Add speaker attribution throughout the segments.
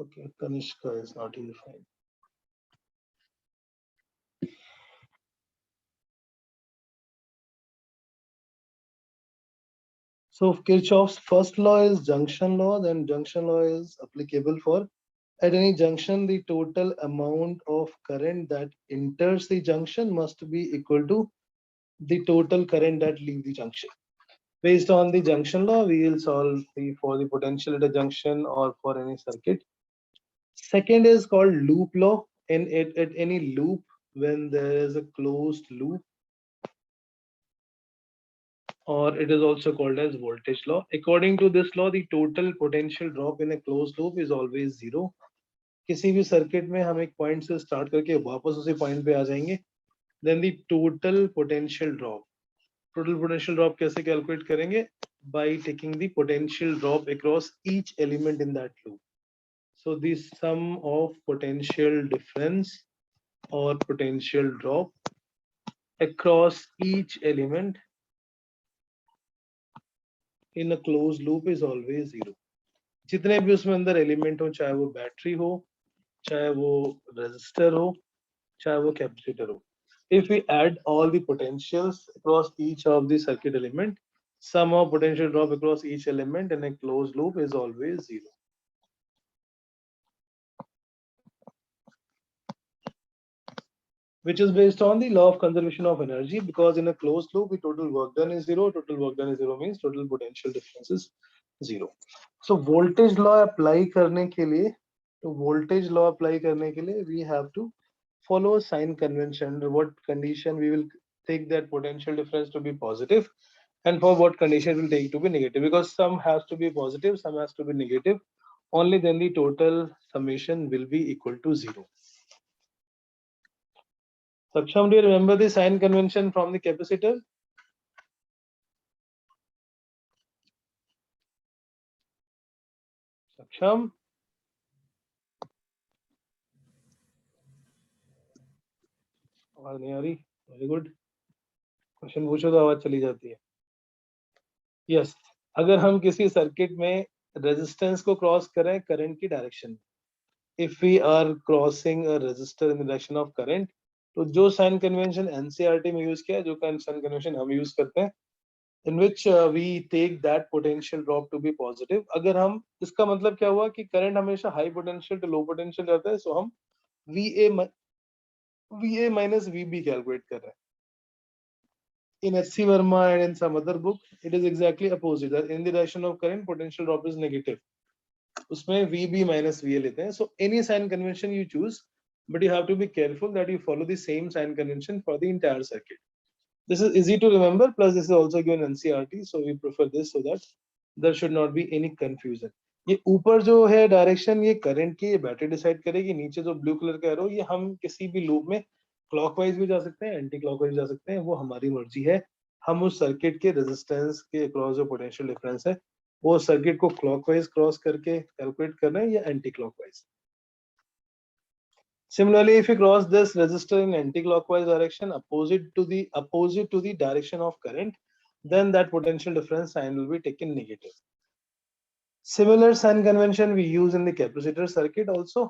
Speaker 1: Okay, Kanishka is not here. Fine. So Kirchhoff's first law is junction law. Then junction law is applicable for at any junction, the total amount of current that enters the junction must be equal to the total current that leaves the junction. Based on the junction law, we will solve for the potential at a junction or for any circuit. Second is called loop law. At any loop, when there is a closed loop, or it is also called as voltage law. According to this law, the total potential drop in a closed loop is always zero. किसी भी circuit में हम एक point से start करके वापस उसी point पे आ जाएंगे, then the total potential drop. Total potential drop कैसे कैलकुलेट करेंगे? By taking the potential drop across each element in that loop. So the sum of potential difference or potential drop across each element in a closed loop is always zero. जितने भी उसमें अंदर element हो, चाहे वो battery हो, चाहे वो रेजिस्टर हो, चाहे वो कैपेसिटर हो, if we add all the potentials across each of the circuit element, sum of potential drop across each element in a closed loop is always zero. Which is based on the law of conservation of energy, because in a closed loop the total work done is zero. Total work done is zero means total potential difference is zero. So voltage law apply करने के लिए, तो voltage law apply करने के लिए we have to follow a sign convention. Under what condition we will take that potential difference to be positive, and for what condition we'll take to be negative, because some has to be positive, some has to be negative. Only then the total summation will be equal to zero. Saksham, do you remember the sign convention from the capacitor? Saksham? आवाज नहीं आ रही? Very good. Question पूछो तो आवाज चली जाती है. Yes, अगर हम किसी सर्किट में रेजिस्टेंस को क्रॉस करें करंट की डायरेक्शन में, if we are crossing a resistor in the direction of current, तो जो साइन कन्वेंशन एनसीईआरटी में यूज किया है, जो साइन कन्वेंशन हम यूज करते हैं, in which we take that potential drop to be positive. अगर हम, इसका मतलब क्या हुआ कि करंट हमेशा high potential to low potential रहता है, सो हम VA minus VB कैलकुलेट कर रहे हैं. In HC Verma and in some other book, it is exactly opposite. That in the direction of current, potential drop is negative. उसमें VB minus VA लेते हैं. So any sign convention you choose, but you have to be careful that you follow the same sign convention for the entire circuit. This is easy to remember, plus this is also given NCERT, so we prefer this so that there should not be any confusion. ये ऊपर जो है direction, ये current की, ये battery decide करेगी. नीचे जो ब्लू कलर का एरो, ये हम किसी भी लूप में क्लॉकवाइज भी जा सकते हैं, एंटी क्लॉकवाइज जा सकते हैं, वो हमारी मर्जी है. हम उस सर्किट के रेजिस्टेंस के अक्रॉस जो पोटेंशियल डिफरेंस है, वो सर्किट को क्लॉकवाइज क्रॉस करके कैलकुलेट करना है या anti clockwise. Similarly, if you cross this resistor in anti-clockwise direction, opposite to the direction of current, then that potential difference sign will be taken negative. Similar sign convention we use in the capacitor circuit also.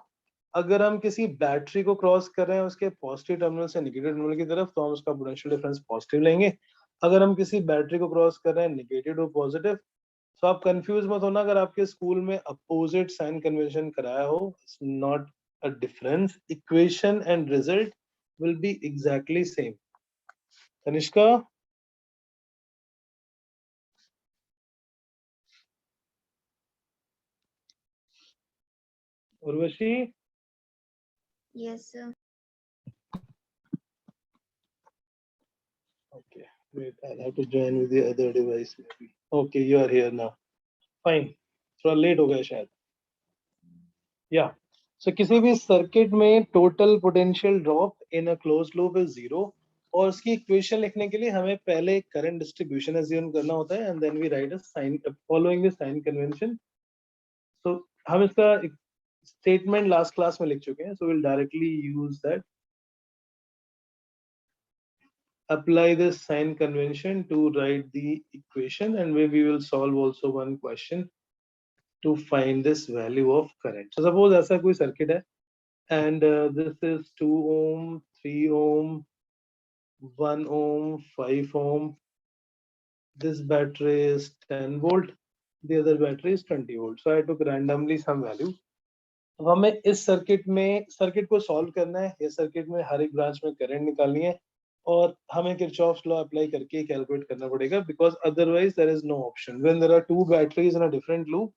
Speaker 1: अगर हम किसी battery को cross कर रहे हैं उसके positive terminal से negative terminal की तरफ, तो हम उसका पोटेंशियल डिफरेंस पॉजिटिव लेंगे. अगर हम किसी बैटरी को क्रॉस कर रहे हैं नेगेटिव टू पॉजिटिव, तो आप कंफ्यूज मत होना. अगर आपके स्कूल में अपोजिट साइन कन्वेंशन कराया हो, it's not a difference. Equation and result will be exactly same. Kanishka? Urvashi?
Speaker 2: Yes, sir.
Speaker 1: Okay, wait, I'll have to join with the other device maybe. Okay, you are here now. Fine. थोड़ा late हो गया शायद. Yeah. So किसी भी circuit में total potential drop in a closed loop is zero, और उसकी equation लिखने के लिए हमें पहले करंट डिस्ट्रीब्यूशन अज्यूम करना होता है, and then we write a sign following the sign convention. तो हम इसका स्टेटमेंट लास्ट क्लास में लिख चुके हैं, so will directly use that. Apply this sign convention to write the equation, and we will solve also one question. to find this value of current. So suppose ऐसा कोई circuit है and this is 2 ohm, 3 ohm, 1 ohm, 5 ohm. This battery is 10 volt, the other battery is 20 volt. So I took randomly some value. अब हमें इस circuit को solve करना है, इस सर्किट में हर एक ब्रांच में करंट निकालनी है और हमें किरचॉफ्स लॉ अप्लाई करके कैलकुलेट करना पड़ेगा, because otherwise there is no option. When there are two batteries in a different loop,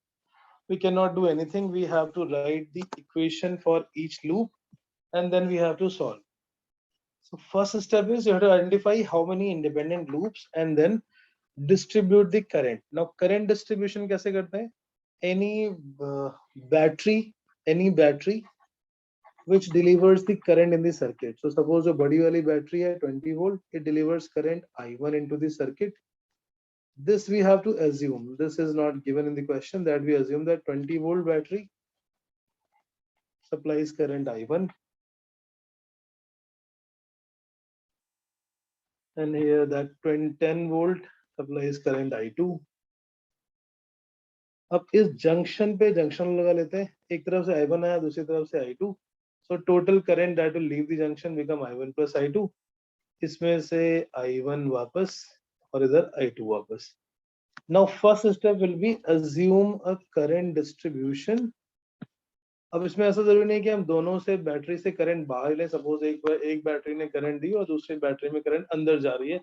Speaker 1: we cannot do anything. We have to write the equation for each loop and then we have to solve. So first step is you have to identify how many independent loops and then distribute the current. Now current distribution कैसे करते हैं? Any battery which delivers the current in the circuit. So suppose जो बड़ी वाली battery है 20 volt, it delivers current I1 into the circuit. This we have to assume. This is not given in the question, that we assume that 20 volt battery supplies current I1. And here that 10 volt supplies current I2. अब इस junction पे junction लगा लेते हैं, एक तरफ से I1 आया, दूसरी तरफ से I2. So total current that will leave the junction become I1 plus I2. इसमें से I1 वापस और इधर I2 वापस. Now first step will be assume a current distribution. अब इसमें ऐसा जरूरी नहीं कि हम दोनों से बैटरी से करंट बाहर लें. सपोज एक बैटरी ने करंट दी और दूसरी बैटरी में करंट अंदर जा रही है.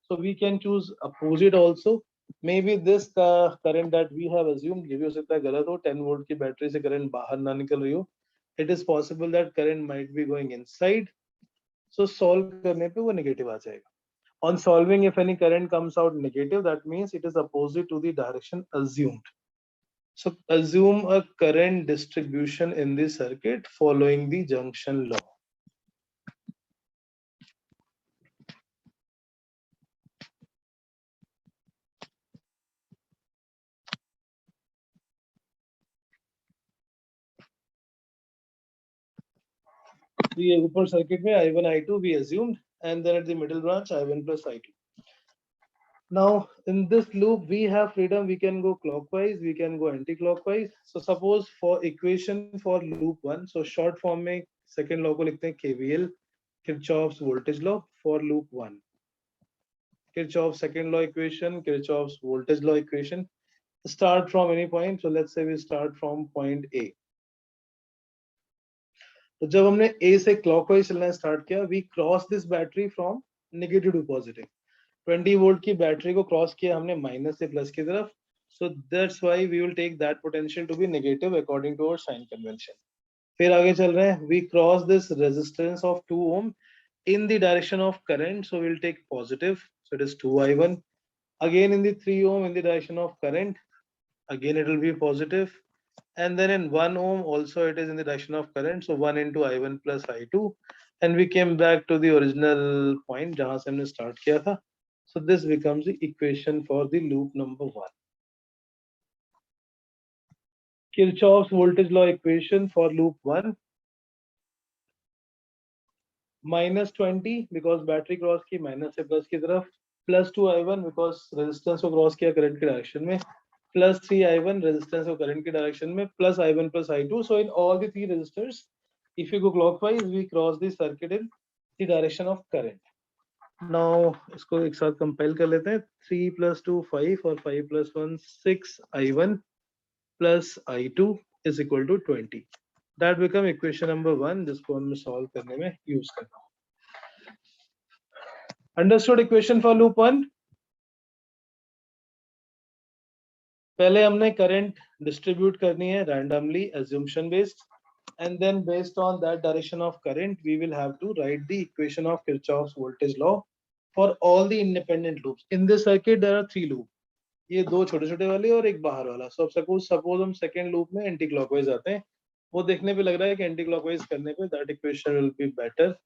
Speaker 1: So we can choose opposite also. Maybe this current that we have assumed, ये भी हो सकता है गलत हो, 10 वोल्ट की बैटरी से करंट बाहर ना निकल रही हो. It is possible that current might be going inside. So solve करने पे वो नेगेटिव आ जाएगा. On solving, if any current comes out negative, that means it is opposite to the direction assumed. So assume a current distribution in the circuit following the junction law. The upper circuit में I1, I2 we assumed, and then at the middle branch I1 plus I2. Now in this loop we have freedom. We can go clockwise, we can go anti-clockwise. So suppose for equation for loop 1, so short form में second law को लिखते हैं KVL, Kirchhoff's voltage law for loop 1. Kirchhoff's second law equation, Kirchhoff's voltage law equation. Start from any point. So let's say we start from point A. तो जब हमने A से clockwise चलना start किया, we cross this battery from negative to positive. 20 volt की battery को cross किया हमने माइनस से प्लस की तरफ. So that's why we will take that potential to be negative according to our sign convention. फिर आगे चल रहे हैं. We cross this resistance of 2 ohm in the direction of current, so we'll take positive. So it is 2I1. Again in the 3 ohm in the direction of current, again it will be positive. And then in 1 ohm also it is in the direction of current, so 1 into I1 plus I2. And we came back to the original point जहां से हमने start किया था. So this becomes the equation for the loop number 1. Kirchhoff's voltage law equation for loop 1. Minus 20 because battery cross की minus से plus की तरफ, plus 2I1 because resistance को cross किया current की direction में, plus 3I1 resistance को current की direction में, plus I1 plus I2. So in all the three resistors, if you go clockwise, we cross the circuit in the direction of current. Now इसको एक साथ compile कर लेते हैं. 3 plus 2 5 और 5 plus 1 6I1 plus I2 is equal to 20. That become equation number 1, जिसको हम solve करने में use करना. Understood equation for loop 1? पहले हमने current distribute करनी है randomly, assumption based, and then based on that direction of current, we will have to write the equation of Kirchhoff's voltage law for all the independent loops. In this circuit, there are 3 loops. ये दो छोटे छोटे वाले और एक बाहर वाला. So suppose हम second loop में anti clockwise आते हैं. वो देखने पे लग रहा है कि anti clockwise करने पे that equation will be better.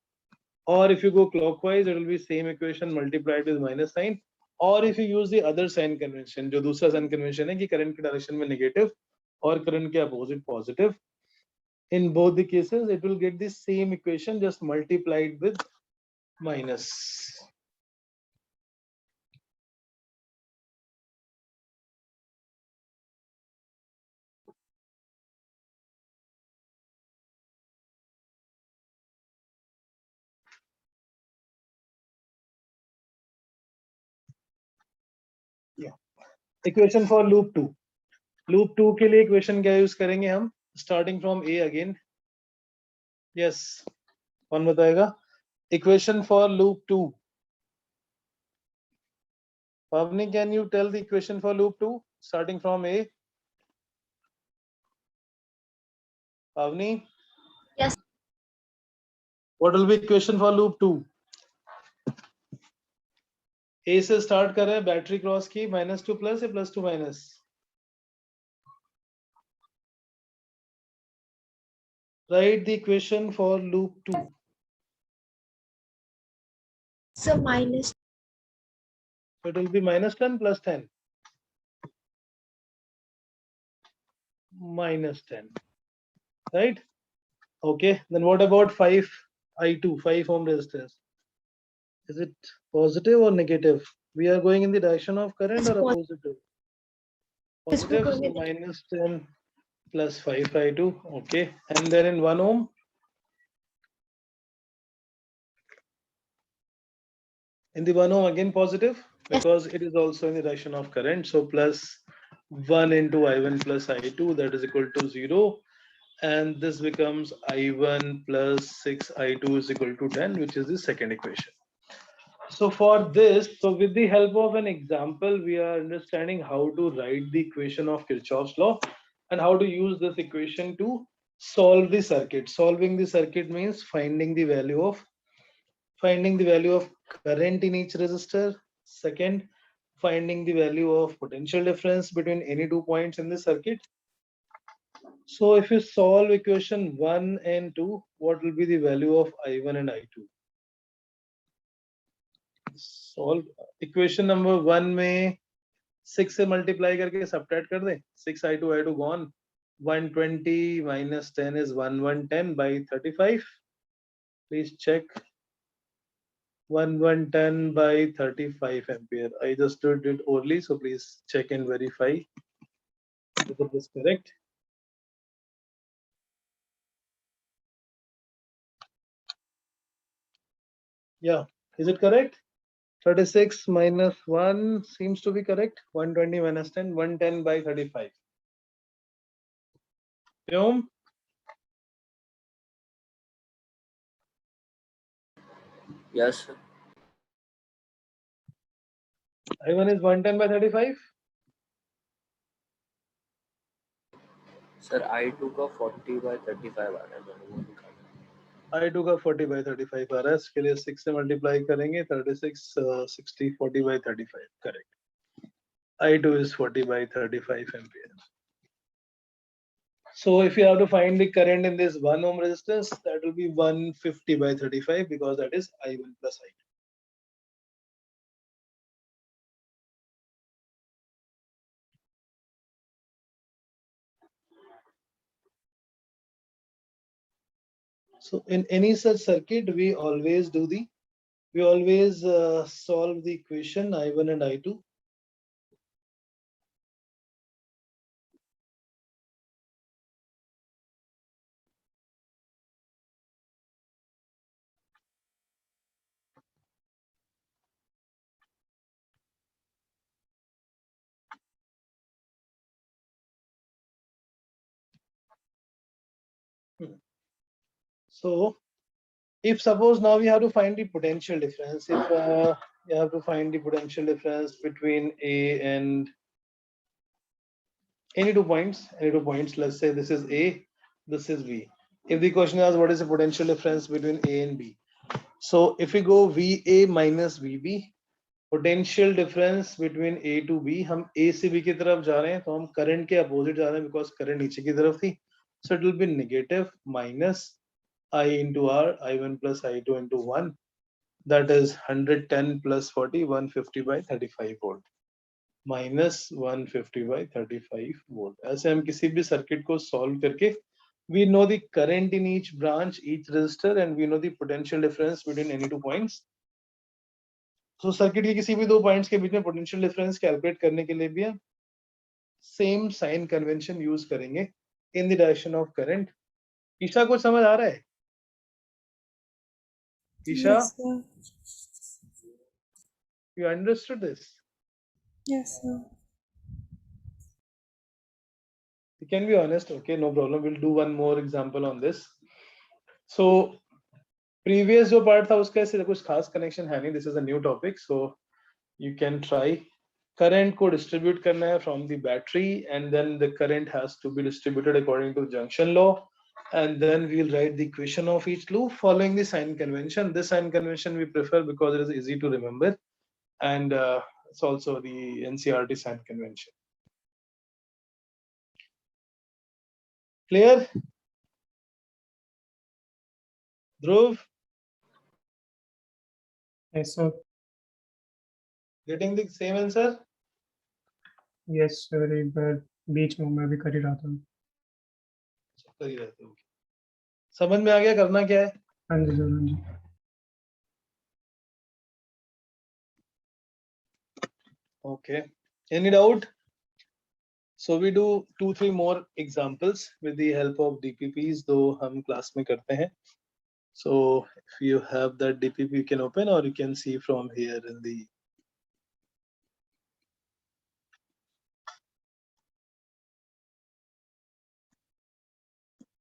Speaker 1: Or if you go clockwise, it will be same equation multiplied with minus sign. Or if you use the other sign convention, जो दूसरा sign convention है कि current के direction में negative और current के opposite positive. In both the cases, it will get the same equation just multiplied with minus. Equation for loop 2. Loop 2 के लिए इक्वेशन क्या यूज करेंगे हम? Starting from A again. Yes, कौन बताएगा? Equation for loop 2. Pavni, can you tell the equation for loop 2 starting from A? Pavni?
Speaker 2: Yes.
Speaker 1: What will be equation for loop 2? A से start कर रहे हैं, battery cross की, -2 plus या +2 minus? Write the equation for loop 2.
Speaker 2: So minus.
Speaker 1: So it will be -10 plus 10. -10. Right? Okay. Then what about 5i2, 5 ohm resistance? Is it positive or negative? We are going in the direction of current or opposite? Positive. So -10 plus 5i2. Okay. And then in 1 ohm? In the 1 ohm again positive, because it is also in the direction of current. So plus 1 into I1 plus I2, that is equal to 0. And this becomes I1 plus 6I2 is equal to 10, which is the second equation. So for this, so with the help of an example, we are understanding how to write the equation of Kirchhoff's law and how to use this equation to solve the circuit. Solving the circuit means finding the value of current in each resistor. Second, finding the value of potential difference between any 2 points in the circuit. So if you solve equation 1 and 2, what will be the value of I1 and I2? Solve equation number 1 में 6 से multiply करके subtract कर दें. 6I2 gone. 120 minus 10 is 1110 by 35. Please check. 1110 by 35 ampere. I just did it only, so please check and verify whether it is correct. Yeah, is it correct? 36 minus 1 seems to be correct. 120 minus 10, 110 by 35. Vyom?
Speaker 3: Yes, sir.
Speaker 1: I1 is 110 by 35?
Speaker 3: Sir, I2 का 40 by 35 आ रहा है, मैंने वो निकाला.
Speaker 1: I2 का 40 by 35 आ रहा है. इसके लिए 6 से मल्टीप्लाई करेंगे. 36 60 40 by 35. Correct. I2 is 40 by 35 ampere. So if you have to find the current in this 1 ohm resistance, that will be 150 by 35, because that is I1 plus I2. So in any such circuit, we always solve the equation I1 and I2. So if suppose now we have to find the potential difference, if you have to find the potential difference between A and any two points, let's say this is A, this is B. If the question is what is the potential difference between A and B? So if we go VA minus VB, potential difference between A to B, हम A से B की तरफ जा रहे हैं, तो हम current के opposite जा रहे हैं, because current नीचे की तरफ थी. So it will be negative minus I into R, I1 plus I2 into 1. That is 110 plus 40, 150 by 35 volt. Minus 150 by 35 volt. ऐसे हम किसी भी circuit को solve करके, we know the current in each branch, each resistor, and we know the potential difference between any two points. So circuit के किसी भी दो points के बीच में potential difference calculate करने के लिए भी हम same sign convention use करेंगे in the direction of current. Isha कुछ समझ आ रहा है? Isha?
Speaker 4: Yes, sir.
Speaker 1: You understood this?
Speaker 4: Yes, sir.
Speaker 1: You can be honest, okay, no problem. We'll do one more example on this. So previous जो part था उसका ऐसे कुछ खास connection है नहीं. This is a new topic, so you can try. Current को distribute करना है from the battery, and then the current has to be distributed according to junction law, and then we'll write the equation of each loop following the sign convention. This sign convention we prefer because it is easy to remember, and it's also the NCERT sign convention. Clear? Dhruv,
Speaker 4: Yes, sir.
Speaker 1: getting the same answer?
Speaker 4: Yes, sir. एक बार बीच में मैं भी कर ही रहा था.
Speaker 1: कर ही रहते हो. समझ में आ गया करना क्या है?
Speaker 4: हाँ जी सर, हाँ जी.
Speaker 1: Okay. Any doubt? So we do 2-3 more examples with the help of DPPs, though हम class में करते हैं. So if you have that DPP, you can open, or you can see from here in the.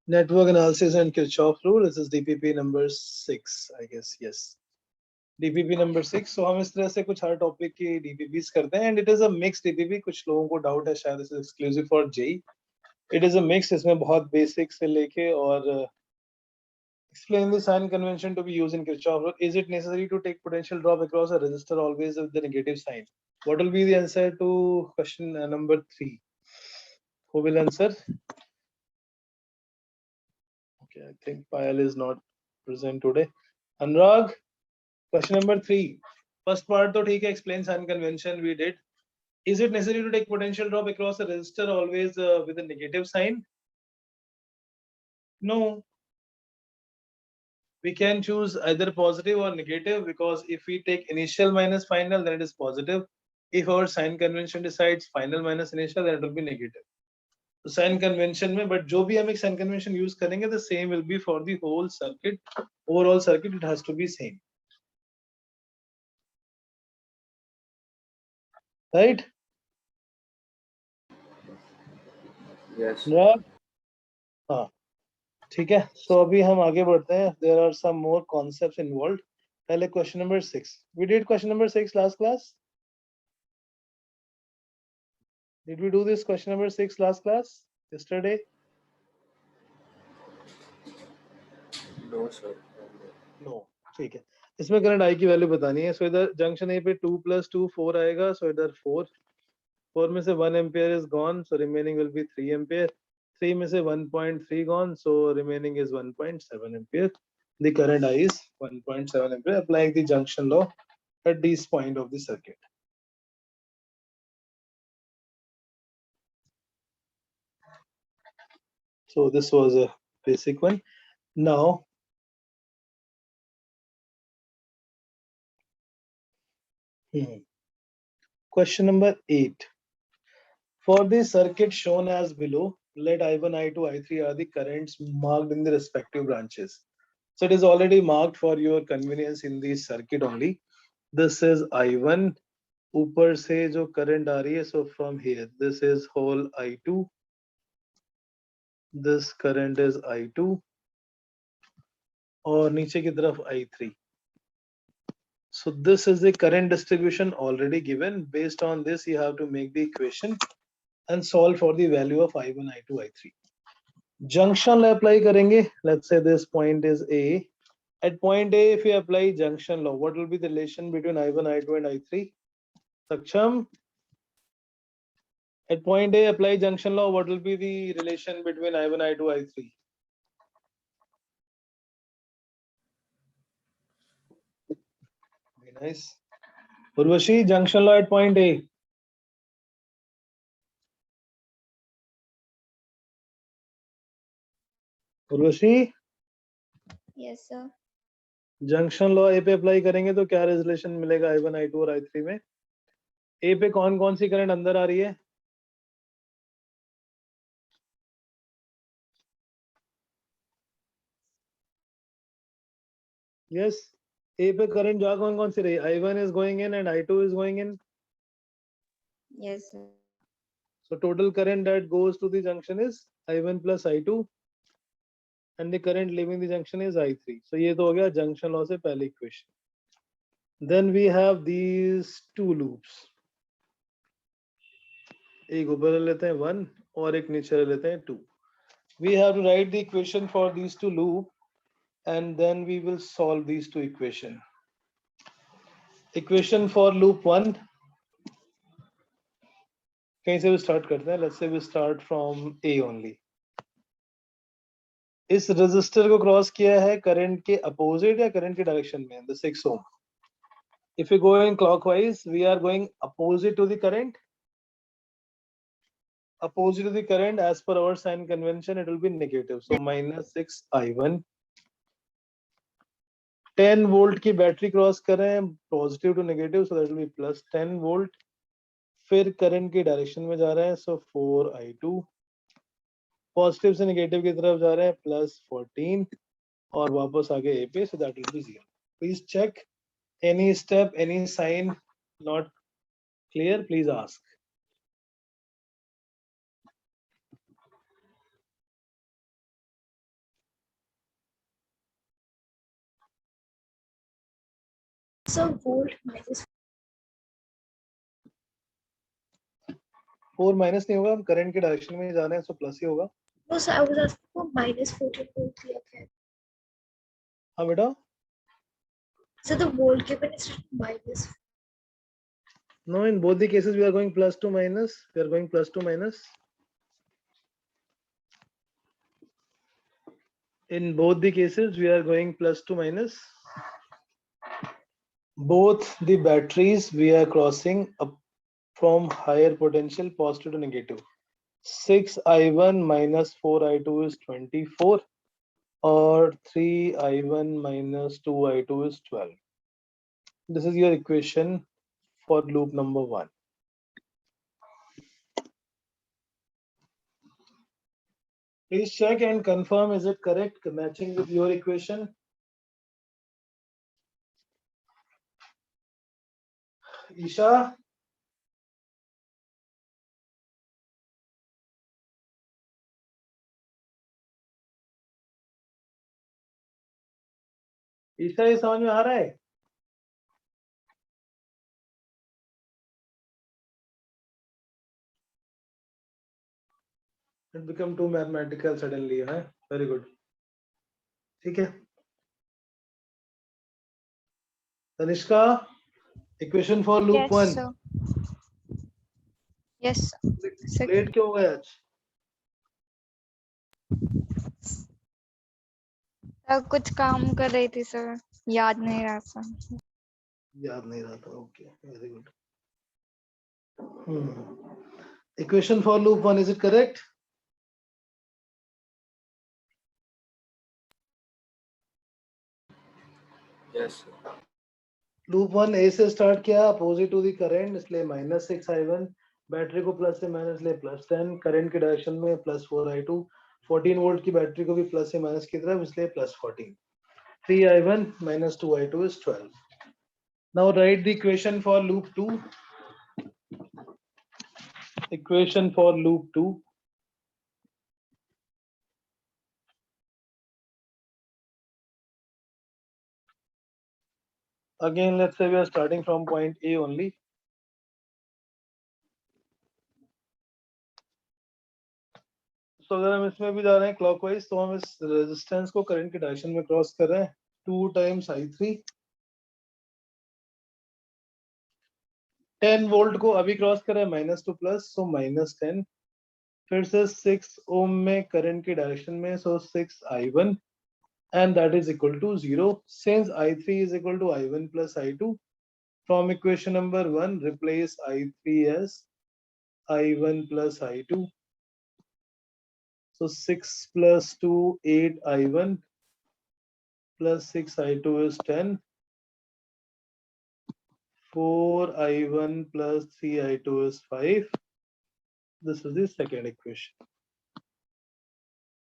Speaker 1: Network analysis and Kirchhoff rule. This is DPP number 6, I guess. Yes. DPP number 6. So हम इस तरह से कुछ हर topic की DPPs करते हैं, and it is a mixed DPP. कुछ लोगों को doubt है शायद this is exclusive for JEE. It is a mix. इसमें बहुत basic से लेके और explain the sign convention to be used in Kirchhoff rule. Is it necessary to take potential drop across a resistor always with the negative sign? What will be the answer to question number 3? Who will answer? Okay, I think Payal is not present today. Anurag, question number 3. First part to take explain sign convention we did. Is it necessary to take potential drop across a resistor always with a negative sign? No. We can choose either positive or negative, because if we take initial minus final, then it is positive. If our sign convention decides final minus initial, then it will be negative. So sign convention में, but जो भी हम एक sign convention use करेंगे, the same will be for the whole circuit. Overall circuit, it has to be same. Right?
Speaker 3: Yes.
Speaker 1: अनुराग? हाँ, ठीक है. So अभी हम आगे बढ़ते हैं. There are some more concepts involved. पहले question number 6. We did question number 6 last class. Did we do this question number 6 last class yesterday?
Speaker 3: No, sir.
Speaker 1: No. ठीक है. इसमें करंट I की वैल्यू बतानी है. So इधर जंक्शन A पे 2 + 2 4 आएगा. So इधर 4 में से 1 ampere is gone. So remaining will be 3 ampere. 3 में से 1.3 gone. So remaining is 1.7 ampere. The current I is 1.7 ampere. Applying the junction law at this point of the circuit. So this was a basic one. Now, question number 8. For the circuit shown as below, let I1, I2, I3 are the currents marked in the respective branches. So it is already marked for your convenience in the circuit only. This is I1. ऊपर से जो current आ रही है, so from here, this is whole I2. This current is I2. और नीचे की तरफ I3. So this is the current distribution already given. Based on this, you have to make the equation and solve for the value of I1, I2, I3. Junction law apply करेंगे. Let's say this point is A. At point A, if you apply junction law, what will be the relation between I1, I2, and I3? Saksham? At point A, apply junction law, what will be the relation between I1, I2, I3? Very nice. Urvashi, junction law at point A. Urvashi,
Speaker 2: Yes, sir.
Speaker 1: Junction law A पे apply करेंगे तो क्या relation मिलेगा I1, I2 और I3 में? ए पे कौन कौन सी करंट अंदर आ रही है? यस, ए पे करंट जा कौन कौन सी रही? I1 is going in and I2 is going in.
Speaker 2: Yes, sir.
Speaker 1: So total current that goes to the junction is I1 plus I2 and the current leaving the junction is I3. So ये तो हो गया junction law से पहली equation. Then we have these two loops. एक ऊपर ले लेते हैं 1 और एक नीचे ले लेते हैं 2. We have to write the equation for these two loop and then we will solve these two equation. Equation for loop 1. कहीं से भी start करते हैं. Let's say we start from A only. इस resistor को cross किया है current के opposite या current के direction में, the 6 ohm. If we go in clockwise, we are going opposite to the current. Opposite to the current, as per our sign convention, it will be negative. So minus 6 I1. 10 volt की battery cross कर रहे हैं positive to negative, so that will be plus 10 volt. फिर current की direction में जा रहे हैं, सो 4 I2. पॉजिटिव से नेगेटिव की तरफ जा रहे हैं, प्लस 14 और वापस आगे ए पे, so that will be 0. Please check any step, any sign not clear, please ask.
Speaker 2: So volt minus
Speaker 1: 4 minus नहीं होगा, हम करंट के डायरेक्शन में जा रहे हैं, सो प्लस ही होगा.
Speaker 2: no sir, I was asking for minus 14 volt दिया गया है.
Speaker 1: हाँ बेटा.
Speaker 2: So the volt given is written minus.
Speaker 1: No, in both the cases we are going plus to minus. We are going plus to minus. In both the cases we are going plus to minus. Both the batteries we are crossing up from higher potential, positive to negative. 6 I1 minus 4 I2 is 24 or 3 I1 minus 2 I2 is 12. This is your equation for loop number 1. Please check and confirm, is it correct, matching with your equation? Isha? Isha, ये समझ में आ रहा है? It become too mathematical suddenly, है? Very good. ठीक है. Tanishka, equation for loop 1.
Speaker 2: Yes sir. Yes sir.
Speaker 1: Late क्यों हो गए आज?
Speaker 2: कुछ काम कर रही थी सर, याद नहीं रहा सर.
Speaker 1: याद नहीं रहा था. Okay, very good. Equation for loop 1, is it correct?
Speaker 3: Yes, sir.
Speaker 1: Loop 1 ए से स्टार्ट किया, अपोजिट टू द करंट, इसलिए माइनस 6 I1. बैटरी को प्लस से माइनस ले प्लस 10, करंट के डायरेक्शन में प्लस 4 I2. 14 वोल्ट की बैटरी को भी प्लस से माइनस की तरफ, इसलिए plus 14. 3 I1 minus 2 I2 is 12. Now write the equation for loop 2. Equation for loop 2. Again, let's say we are starting from point A only. So अगर हम इसमें भी जा रहे हैं clockwise, तो हम इस रेजिस्टेंस को करंट के डायरेक्शन में क्रॉस कर रहे हैं. 2 times I3. 10 वोल्ट को अभी क्रॉस कर रहे हैं, minus two plus, so minus 10. फिर से 6 ओम में करंट के डायरेक्शन में, सो 6 I1 and that is equal to 0. Since I3 is equal to I1 plus I2, from equation number 1 replace I3 as I1 plus I2. So 6 plus 2, 8 I1 plus 6 I2 is 10. 4 I1 plus 3 I2 is 5. This is the second equation.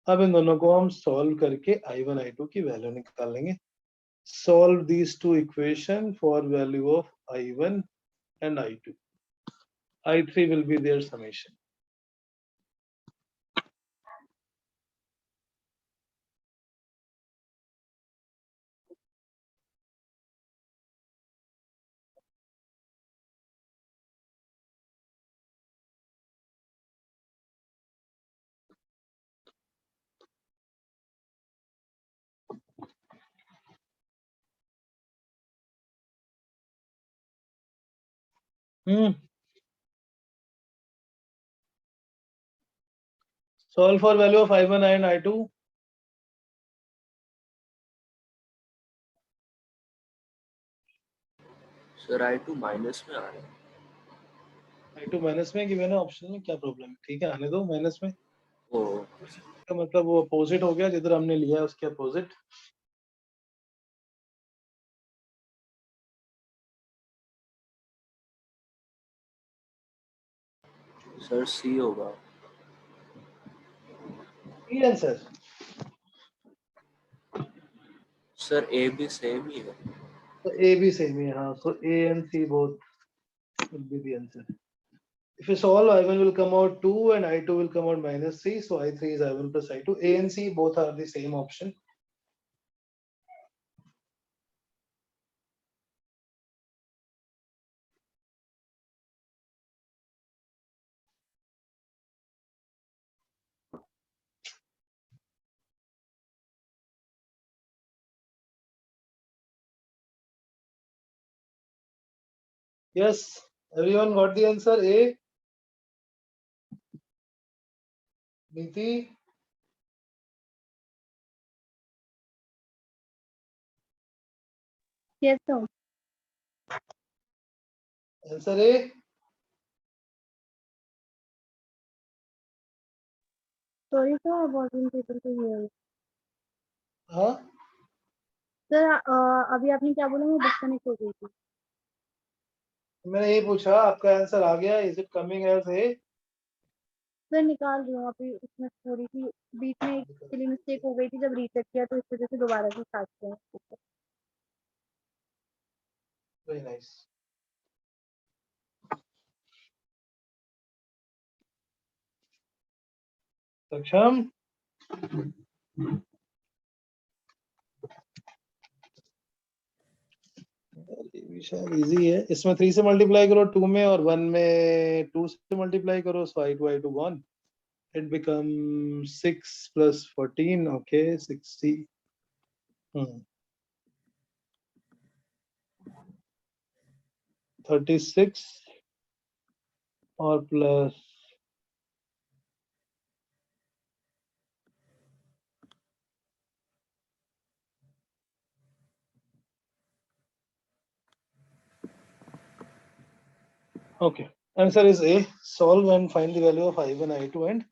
Speaker 1: अब इन दोनों को हम solve करके I1 I2 की value निकाल लेंगे. Solve these two equation for value of I1 and I2. I3 will be their summation. Solve for value of I1 and I2.
Speaker 3: Sir I2 minus में आ रहा है.
Speaker 1: I2 माइनस में given है option में, क्या प्रॉब्लम है? ठीक है, आने दो माइनस में.
Speaker 3: ओ
Speaker 1: तो मतलब वो अपोजिट हो गया, जिधर हमने लिया है उसके अपोजिट.
Speaker 3: सर C होगा.
Speaker 1: ई आंसर.
Speaker 3: सर A भी सेम ही है.
Speaker 1: तो ए भी सेम है. हाँ, so A and C both will be the answer. If you solve, I1 will come out 2 and I2 will come out -3. So I3 is I1 plus I2. A and C both are the same option. Yes, everyone got the answer A. Niti,
Speaker 2: Yes, sir.
Speaker 1: answer A.
Speaker 2: Sorry, sir, I wasn't able to hear you.
Speaker 1: हाँ,
Speaker 2: sir अभी आपने क्या बोला, मैं disconnect हो गई थी.
Speaker 1: मैंने ये पूछा, आपका आंसर आ गया. Is it coming as A?
Speaker 2: Sir निकाल रही हूँ अभी, उसमें थोड़ी सी बीच में एक सिली मिस्टेक हो गई थी जब रीसेट किया, तो इस वजह से दोबारा से स्टार्ट किया.
Speaker 1: Very nice. सक्षम. ये भी शायद इजी है. इसमें 3 से मल्टीप्लाई करो 2 में, और 1 में 2 से मल्टीप्लाई करो. So I2 1. It becomes 6 plus 14. Okay, 60. 36 और plus okay. Answer is A. Solve and find the value of I1, I2 and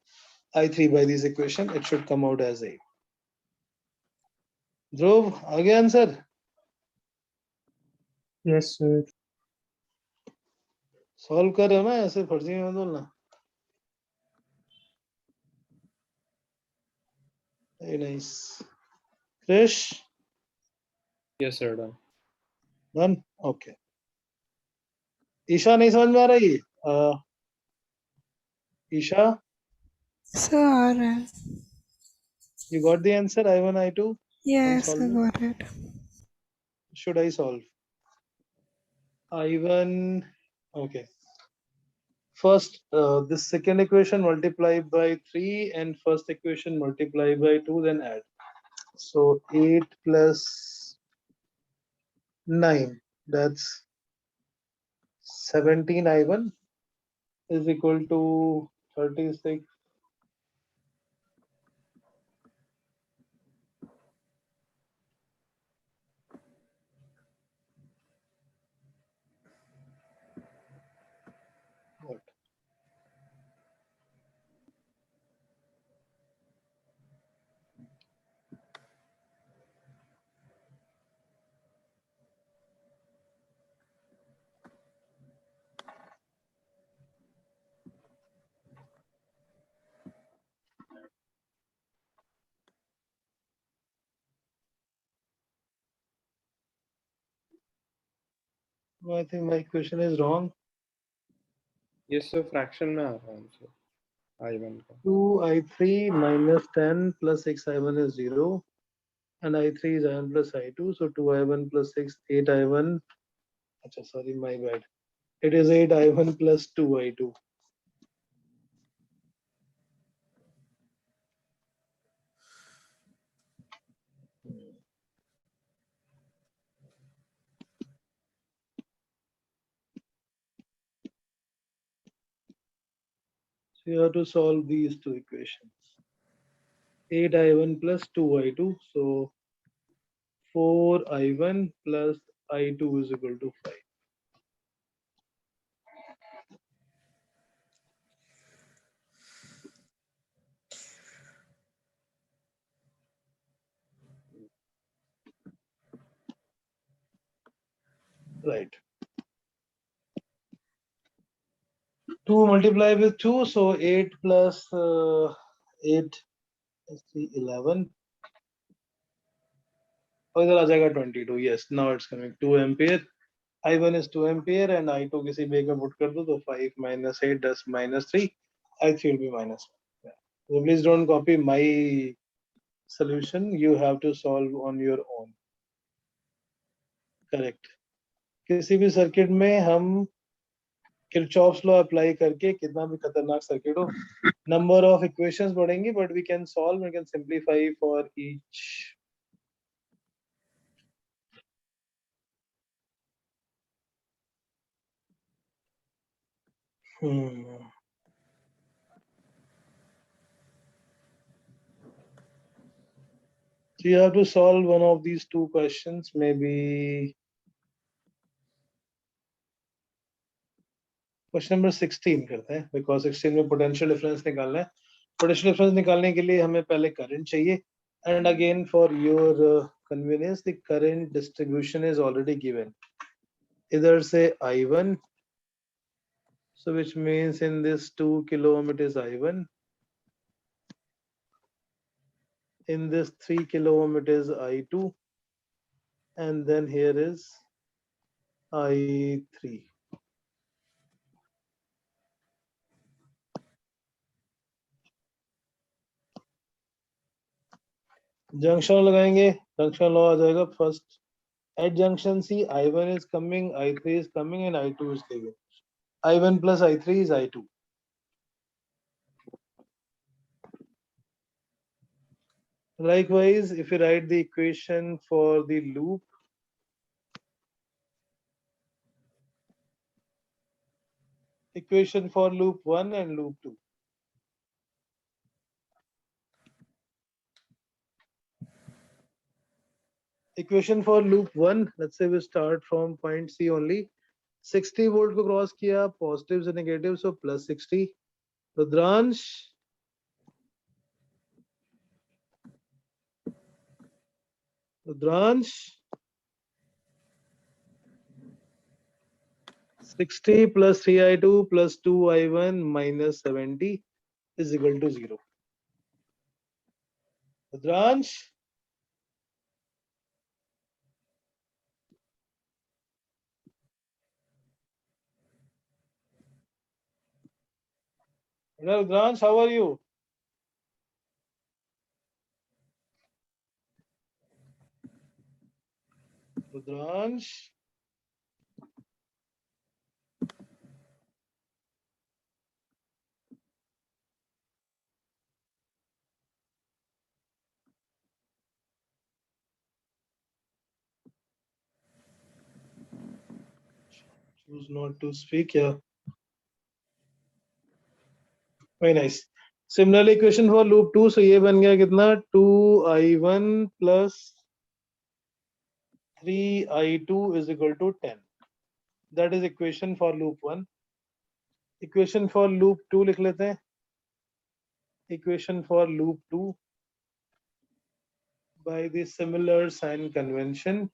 Speaker 1: I3 by this equation. It should come out as A. Dhruv, आ गया answer?
Speaker 4: Yes, sir.
Speaker 1: Solve कर रहे हो ना, ऐसे फर्जी में मत बोलना. Very nice. Krish,
Speaker 5: Yes, sir. Done.
Speaker 1: done. Okay. Isha नहीं समझ में आ रही? ईशा,
Speaker 6: सर आ रहा है.
Speaker 1: you got the answer I1, I2?
Speaker 6: Yes, I
Speaker 1: solve it.
Speaker 6: got it.
Speaker 1: Should I solve? I1, okay. First, this second equation multiply by 3 and first equation multiply by 2, then add. So 8 plus 9, that's 17 I1 is equal to 36. What? No, I think my equation is wrong.
Speaker 5: Yes, sir. Fraction में आ रहा है answer I1 का.
Speaker 1: 2 I3 minus 10 plus 6 I1 is 0. And I3 is I1 plus I2. So 2 I1 plus 6, 8 I1. Achha, sorry, my bad. It is 8 I1 plus 2 I2. You have to solve these two equations. 8i1 plus 2i2. So 4i1 plus i2 is equal to 5. Right. 2 multiply with 2, so 8 plus 8 is 11. और इधर आ जाएगा 22. Yes, now it's coming 2 ampere. I1 is 2 ampere and I2 किसी भी एक में put कर दो तो 5 minus 8 does minus 3. I3 will be minus 1. Yeah. So please don't copy my solution. You have to solve on your own. Correct. किसी भी circuit में हम किरचॉफ्स लॉ अप्लाई करके कितना भी खतरनाक सर्किट हो नंबर ऑफ इक्वेशंस बढ़ेंगी but we can solve we can simplify for each. So you have to solve one of these two questions, maybe question number 16 करते हैं because 16 में potential difference निकालना है. Potential difference निकालने के लिए हमें पहले current चाहिए and again for your convenience the current distribution is already given. इधर से I1, so which means in this 2 kilo ohm it is I1. In this 3 kilo ohm it is I2 and then here is I3. Junction लगाएंगे junction law आ जाएगा first at junction C I1 is coming I3 is coming and I2 is leaving. I1 plus I3 is I2. Likewise, if you write the equation for the loop, equation for loop 1 and loop 2. Equation for loop 1, let's say we start from point C only. 60 volt को cross किया, positive से negative, so plus 60. Rudransh, Rudransh, 60 plus 3i2 plus 2i1 minus 70 is equal to 0. Rudransh, hello Rudransh, how are you? Rudransh, choose not to speak, yeah. Very nice. Similarly, equation for loop 2, so ये बन गया कितना 2i1 plus 3i2 is equal to 10. That is equation for loop 1. Equation for loop 2 लिख लेते हैं. Equation for loop 2 by the similar sign convention.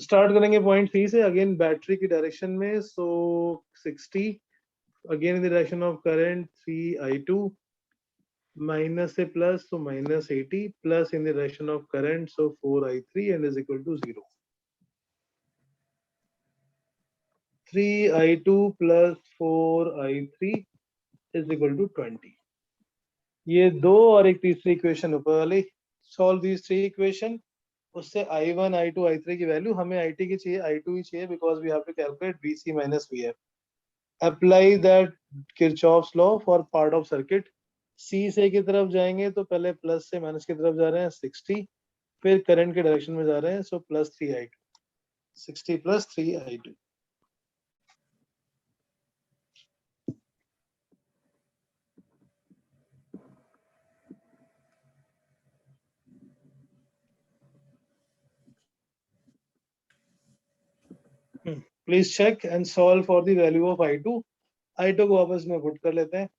Speaker 1: Start करेंगे point 3 से again battery की direction में, so 60 again in the direction of current 3i2 minus a plus, so minus 80 plus in the direction of current, so 4i3 and is equal to 0. 3i2 plus 4i3 is equal to 20. ये दो और एक तीसरी equation ऊपर वाली. Solve these three equation. उससे I1, I2, I3 की value हमें IT की चाहिए, I2 ही चाहिए because we have to calculate VC minus VF. Apply that Kirchhoff's law for part of circuit. C से की तरफ जाएंगे तो पहले प्लस से माइनस की तरफ जा रहे हैं 60, फिर करंट के डायरेक्शन में जा रहे हैं, so plus 3i2. 60 plus 3i2. Please check and solve for the value of I2. I2 को वापस में पुट कर लेते हैं.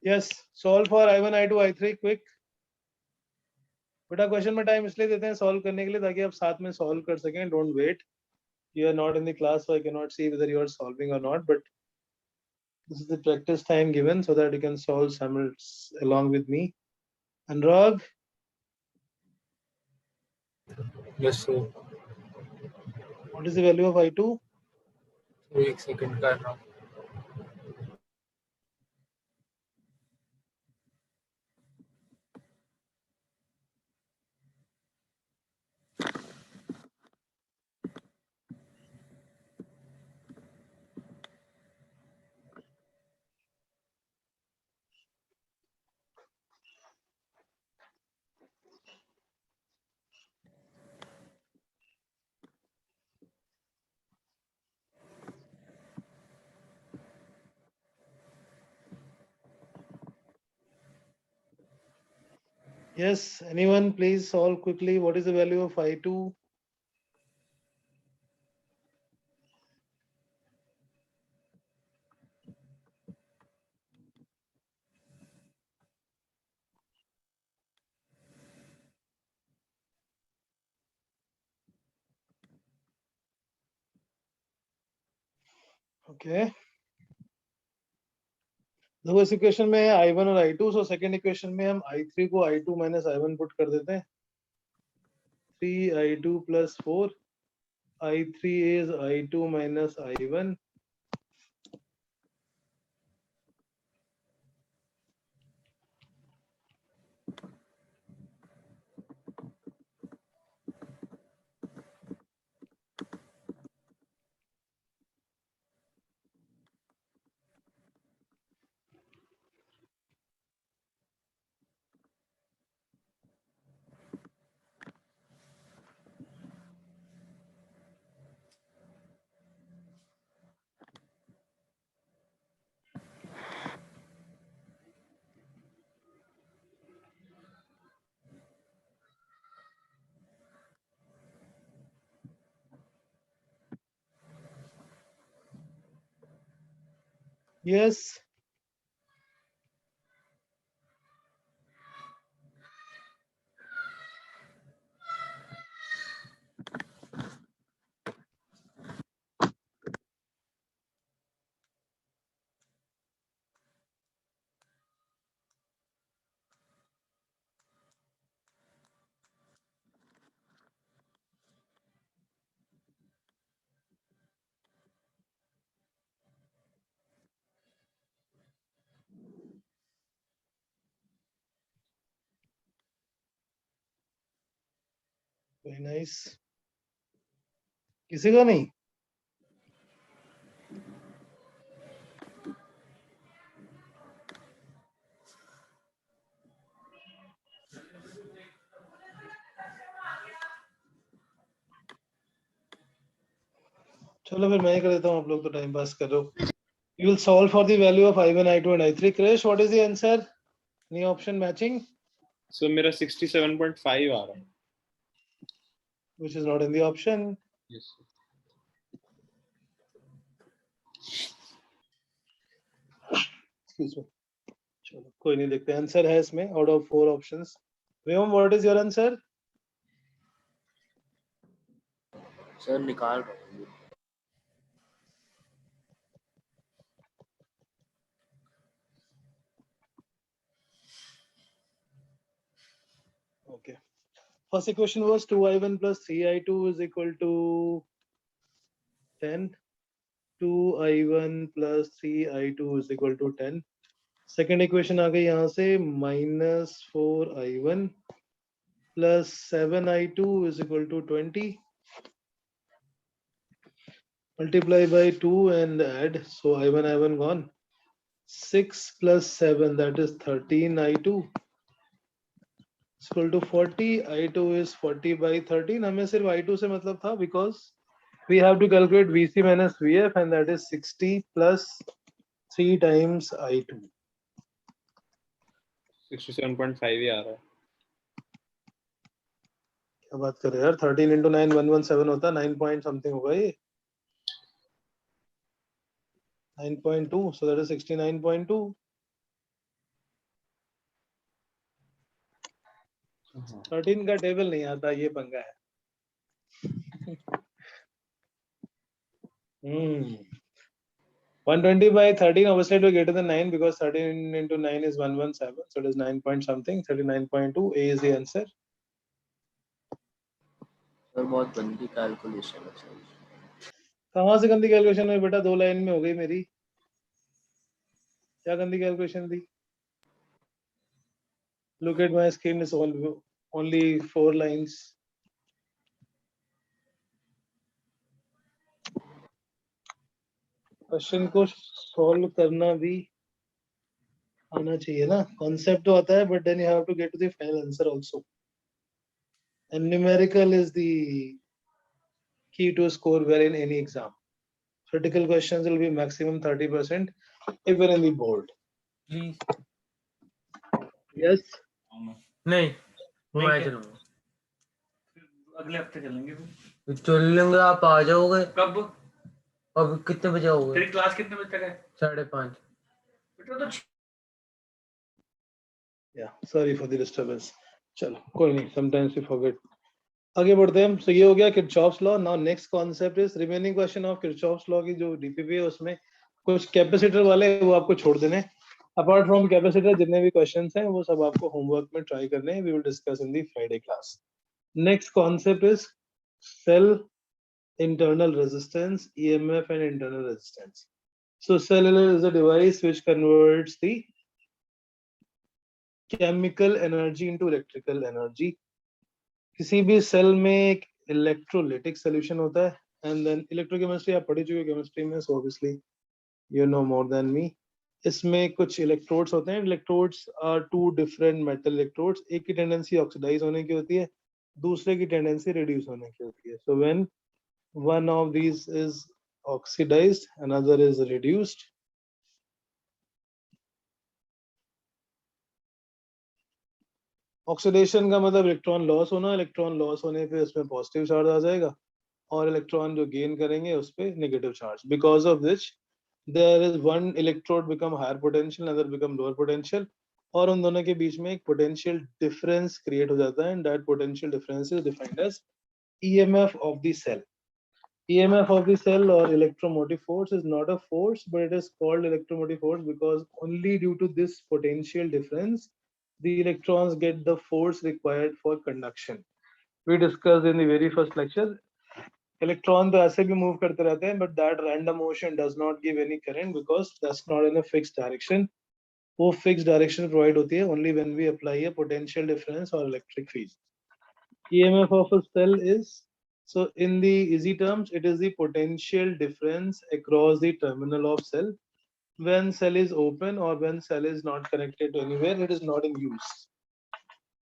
Speaker 1: Yes, solve for I1, I2, I3 quick. बेटा क्वेश्चन में टाइम इसलिए देते हैं सॉल्व करने के लिए ताकि आप साथ में सॉल्व कर सकें. Don't wait. You are not in the class, so I cannot see whether you are solving or not. But this is the practice time given so that you can solve along with me. Anurag,
Speaker 7: Yes, sir.
Speaker 1: what is the value of I2?
Speaker 7: एक second कर रहा हूँ.
Speaker 1: Yes, anyone please solve quickly. What is the value of I2? Okay. देखो इस equation में है I1 और I2. So second equation में हम I3 को I2 minus I1 पुट कर देते हैं. 3I2 plus 4. I3 is I2 minus I1. Yes. Very nice. किसी का नहीं? चलो फिर मैं ही कर देता हूँ. आप लोग तो टाइम पास कर रहे हो. You will solve for the value of I1, I2 and I3. Krish, what is the answer? Any option matching?
Speaker 5: So मेरा 67.5 आ रहा है.
Speaker 1: Which is not in the option.
Speaker 5: Yes, sir.
Speaker 1: Excuse me. चलो कोई नहीं, देखते हैं. आंसर है इसमें out of 4 options. Vyom, what is your answer?
Speaker 3: Sir निकाल रहा हूँ.
Speaker 1: Okay. First equation was 2I1 plus 3I2 is equal to 10. 2I1 plus 3I2 is equal to 10. Second equation आ गई यहाँ से minus 4I1 plus 7I2 is equal to 20. Multiply by 2 and add. So I1 gone. 6 plus 7, that is 13I2. equal to 40, I2 is 40 by 13. हमें सिर्फ I2 से मतलब था because we have to calculate VC minus VF and that is 60 plus 3 times I2.
Speaker 5: 67.5 ही आ रहा है.
Speaker 1: क्या बात कर रहे हैं यार, 13 into 9 117 होता है, 9 point something होगा ये, 9.2, so that is 69.2.
Speaker 5: हाँ.
Speaker 1: 13 का टेबल नहीं आता, ये पंगा है. 120 by 13 obviously it will greater than 9 because 13 into 9 is 117, so it is 9 point something, 39.2. A is the answer.
Speaker 3: Sir बहुत गंदी कैलकुलेशन है सर.
Speaker 1: कहाँ से गंदी कैलकुलेशन हुई बेटा, 2 लाइन में हो गई मेरी. क्या गंदी कैलकुलेशन थी? Look at my screen, is only 4 lines. Question को सॉल्व करना भी आना चाहिए ना. कॉन्सेप्ट तो आता है but then you have to get to the final answer also. And numerical is the key to score well in any exam. Critical questions will be maximum 30% even in the board.
Speaker 7: Please.
Speaker 1: Yes.
Speaker 7: नहीं मैं
Speaker 8: क्या?
Speaker 7: चलूंगा.
Speaker 8: अगले हफ्ते चलेंगे फिर.
Speaker 7: चल लेंगे. आप आ जाओगे.
Speaker 8: कब?
Speaker 7: अब कितने बजे आओगे?
Speaker 8: तेरी क्लास कितने बजे तक है?
Speaker 7: 5:30.
Speaker 8: बेटा तो
Speaker 1: Yeah, sorry for the disturbance. चलो कोई नहीं, sometimes we forget. आगे बढ़ते हैं. So ये हो गया Kirchhoff's law. Now next concept is remaining question of Kirchhoff's law की जो DPP है उसमें कुछ कैपेसिटर वाले वो आपको छोड़ देने. Apart from कैपेसिटर जितने भी questions हैं वो सब आपको homework में try करने हैं. We will discuss in the Friday class. Next concept is cell internal resistance, EMF and internal resistance. So cellular is a device which converts the chemical energy into electrical energy. किसी भी cell में एक electrolytic solution होता है and then electrochemistry आप पढ़ी चुके chemistry में, so obviously you know more than me. इसमें कुछ इलेक्ट्रोड्स होते हैं. Electrodes are two different metal electrodes. एक की टेंडेंसी ऑक्सीडाइज होने की होती है, दूसरे की टेंडेंसी रिड्यूस होने की होती है. So when one of these is oxidized another is reduced, oxidation का मतलब इलेक्ट्रॉन लॉस होना. इलेक्ट्रॉन लॉस होने पे उसमें पॉजिटिव चार्ज आ जाएगा और इलेक्ट्रॉन जो गेन करेंगे उस पे negative charge. Because of which there is one electrode become higher potential, other become lower potential, और उन दोनों के बीच में एक पोटेंशियल डिफरेंस क्रिएट हो जाता है and that potential difference is defined as EMF of the cell. EMF of the cell or electromotive force is not a force, but it is called electromotive force because only due to this potential difference the electrons get the force required for conduction. We discussed in the very first lecture. Electron तो ऐसे भी move करते रहते हैं, but that random motion does not give any current because that's not in a fixed direction. वो fixed direction provide होती है only when we apply a potential difference or electric field. EMF of a cell is, so in the easy terms, it is the potential difference across the terminal of cell. When cell is open or when cell is not connected to anywhere, it is not in use.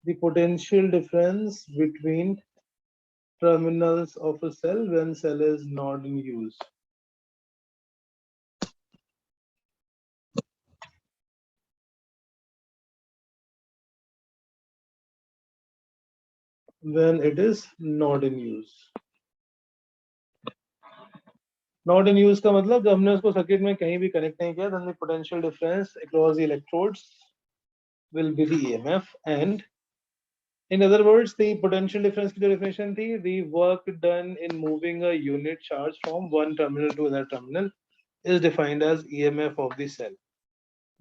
Speaker 1: The potential difference between terminals of a cell when cell is not in use. When it is not in use. Not in use का मतलब जब हमने उसको circuit में कहीं भी connect नहीं किया, then the potential difference across the electrodes will be the EMF. And in other words, the potential difference की जो definition थी, the work done in moving a unit charge from one terminal to another terminal is defined as EMF of the cell.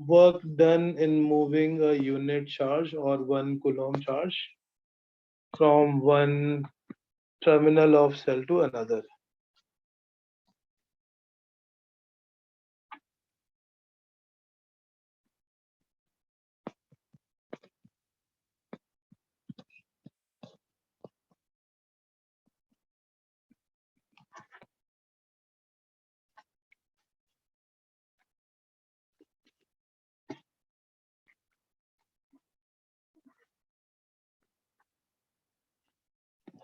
Speaker 1: Work done in moving a unit charge or 1 coulomb charge from one terminal of cell to another.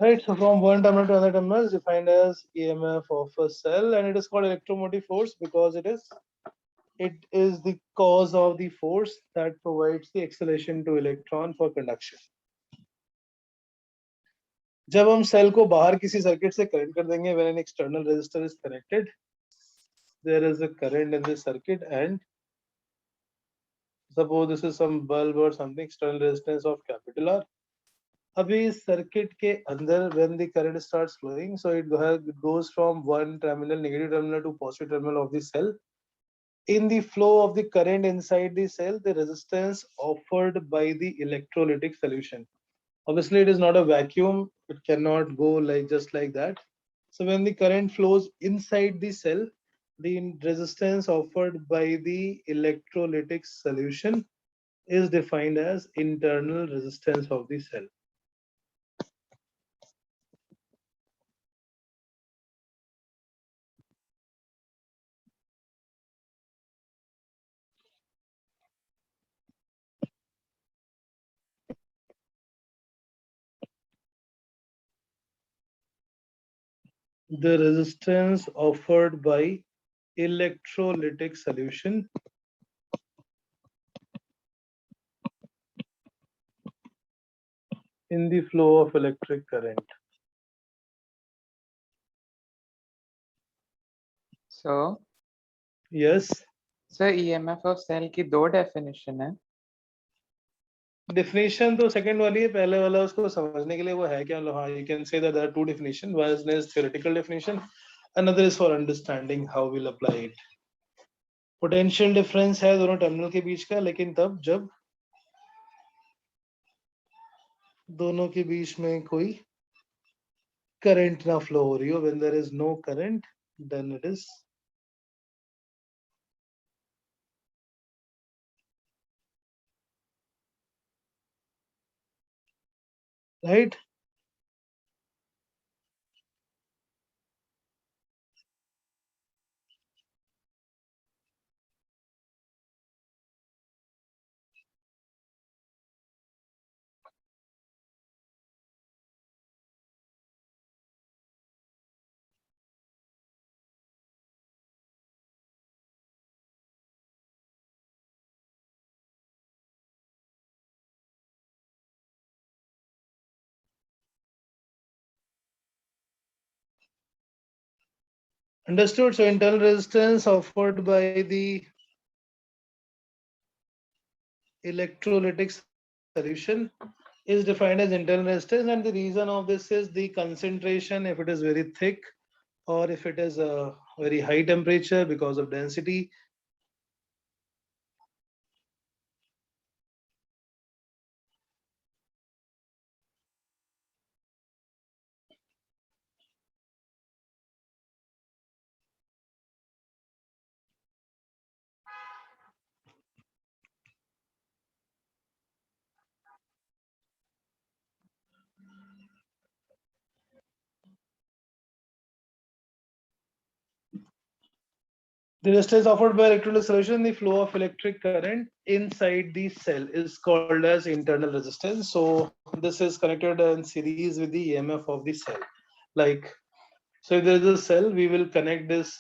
Speaker 1: Right, so from one terminal to another terminal is defined as EMF of a cell, and it is called electromotive force because it is the cause of the force that provides the acceleration to electron for conduction. जब हम cell को बाहर किसी circuit से connect कर देंगे, when an external resistor is connected, there is a current in the circuit, and suppose this is some bulb or something, external resistance of capital R. अभी circuit के अंदर when the current starts flowing, so it goes from one terminal, negative terminal, to positive terminal of the cell. In the flow of the current inside the cell, the resistance offered by the electrolytic solution. Obviously, it is not a vacuum. It cannot go just like that. So when the current flows inside the cell, the resistance offered by the electrolytic solution is defined as internal resistance of the cell. The resistance offered by electrolytic solution in the flow of electric current.
Speaker 9: So,
Speaker 1: Yes,
Speaker 9: sir, EMF of cell की दो definition है.
Speaker 1: definition तो second वाली है, पहले वाला उसको समझने के लिए वो है क्या, मतलब हाँ, you can say that there are two definition. One is theoretical definition, another is for understanding how we'll apply it. Potential difference है दोनों टर्मिनल के बीच का, लेकिन तब जब दोनों के बीच में कोई करंट ना फ्लो हो रही हो. When there is no current, then it is right. Understood. So internal resistance offered by the electrolytic solution is defined as internal resistance, and the reason of this is the concentration, if it is very thick or if it is a very high temperature because of density. The resistance offered by electrolytic solution, the flow of electric current inside the cell is called as internal resistance. So this is connected in series with the EMF of the cell. Like, so if there is a cell, we will connect this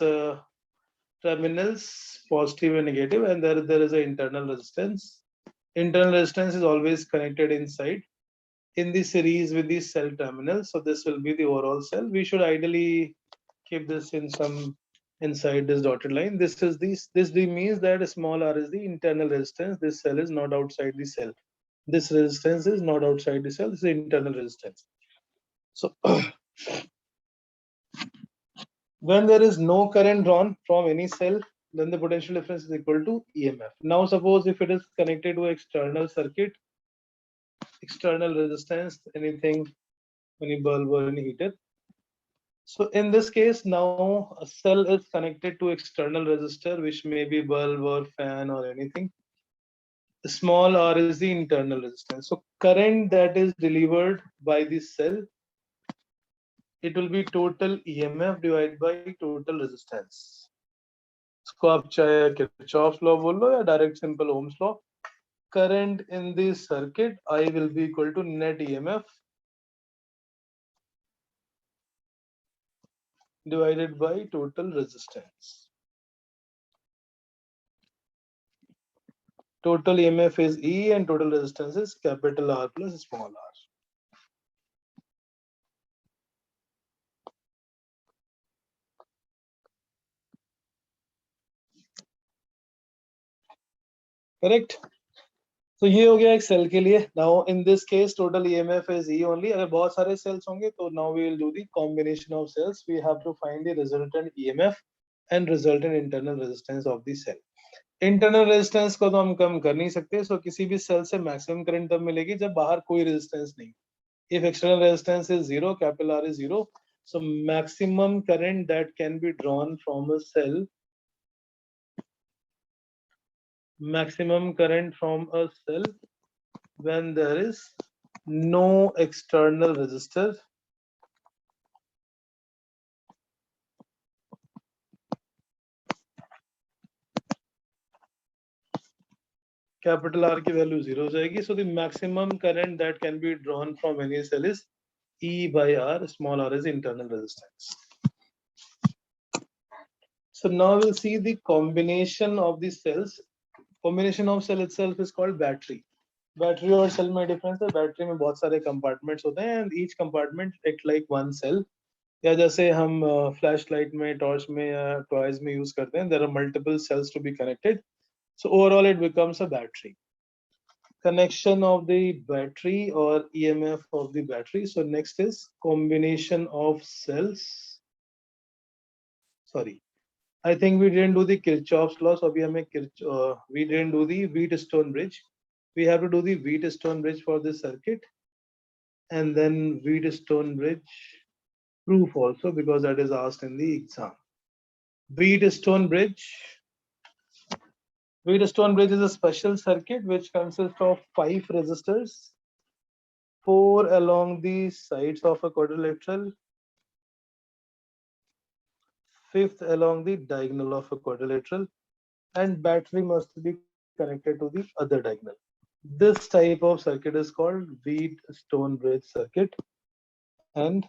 Speaker 1: terminals positive and negative, and there is an internal resistance. Internal resistance is always connected inside in the series with the cell terminals. So this will be the overall cell. We should ideally keep this in some inside this dotted line. This means that small r is the internal resistance. This cell is not outside the cell. This resistance is not outside the cell. This is internal resistance. So when there is no current drawn from any cell, then the potential difference is equal to EMF. Now suppose if it is connected to external circuit, external resistance, anything, any bulb or any heater. So in this case, now a cell is connected to external resistor, which may be bulb or fan or anything. The small r is the internal resistance. So current that is delivered by the cell, it will be total EMF divided by total resistance. इसको आप चाहे Kirchhoff's law बोल लो या direct simple Ohm's law. Current in the circuit I will be equal to net EMF divided by total resistance. Total EMF is E and total resistance is capital R plus small r. Correct? तो ये हो गया एक cell के लिए. Now in this case total EMF is E only. अगर बहुत सारे cells होंगे तो now we will do the combination of cells. We have to find the resultant EMF and resultant internal resistance of the cell. Internal resistance को तो हम कम कर नहीं सकते, so किसी भी cell से maximum current तब मिलेगी जब बाहर कोई resistance नहीं. If external resistance is 0, capital R is 0, so maximum current that can be drawn from a cell, maximum current from a cell when there is no external resistor capital R की value 0 हो जाएगी. So the maximum current that can be drawn from any cell is E by R, small r is internal resistance. So now we'll see the combination of the cells. Combination of cell itself is called battery. Battery और cell में difference है. Battery में बहुत सारे compartments होते हैं and each compartment act like one cell. या जैसे हम फ्लैश लाइट में, टॉर्च में या टॉयज में यूज करते हैं, there are multiple cells to be connected, so overall it becomes a battery. Connection of the battery or EMF of the battery. So next is combination of cells. Sorry, I think we didn't do the Kirchhoff's law. So we didn't do the Wheatstone bridge. We have to do the Wheatstone bridge for this circuit, and then Wheatstone bridge proof also, because that is asked in the exam. Wheatstone bridge. Wheatstone bridge is a special circuit which consists of 5 resistors, 4 along the sides of a quadrilateral, 5th along the diagonal of a quadrilateral, and battery must be connected to the other diagonal. This type of circuit is called Wheatstone bridge circuit, and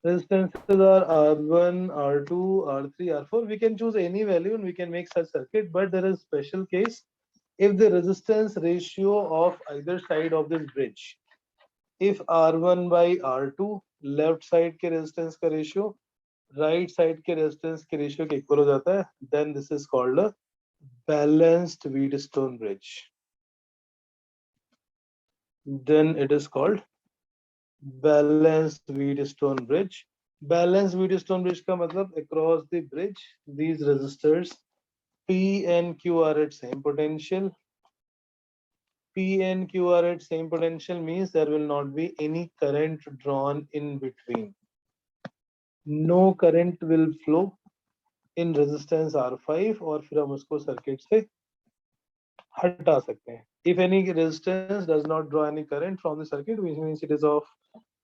Speaker 1: resistances are R1, R2, R3, R4. We can choose any value and we can make such circuit, but there is special case if the resistance ratio of either side of this bridge, if R1 by R2, left side के resistance का ratio right side के resistance के ratio के equal हो जाता है, then this is called a balanced Wheatstone bridge. Then it is called balanced Wheatstone bridge. Balanced Wheatstone bridge का मतलब across the bridge these resistors P and Q are at same potential. P and Q are at same potential means there will not be any current drawn in between. No current will flow in resistance R5 और फिर हम उसको circuit से हटा सकते हैं. If any resistance does not draw any current from the circuit, which means it is of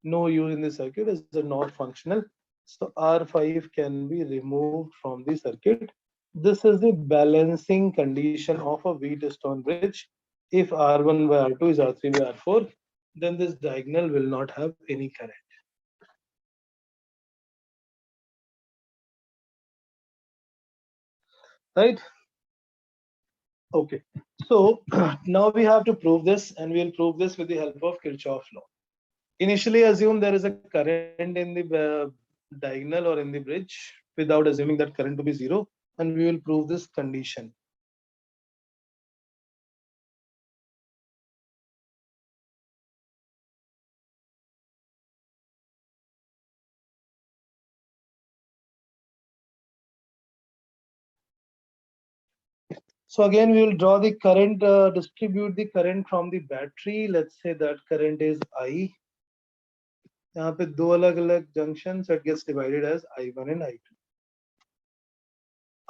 Speaker 1: no use in the circuit, is not functional. So R5 can be removed from the circuit. This is the balancing condition of a Wheatstone bridge. If R1 by R2 is R3 by R4, then this diagonal will not have any current. Right? Okay. So now we have to prove this, and we'll prove this with the help of Kirchhoff's law. Initially assume there is a current in the diagonal or in the bridge without assuming that current to be 0, and we will prove this condition. So again, we will draw the current, distribute the current from the battery. Let's say that current is I. यहाँ पे दो अलग-अलग junctions, so it gets divided as I1 and I2.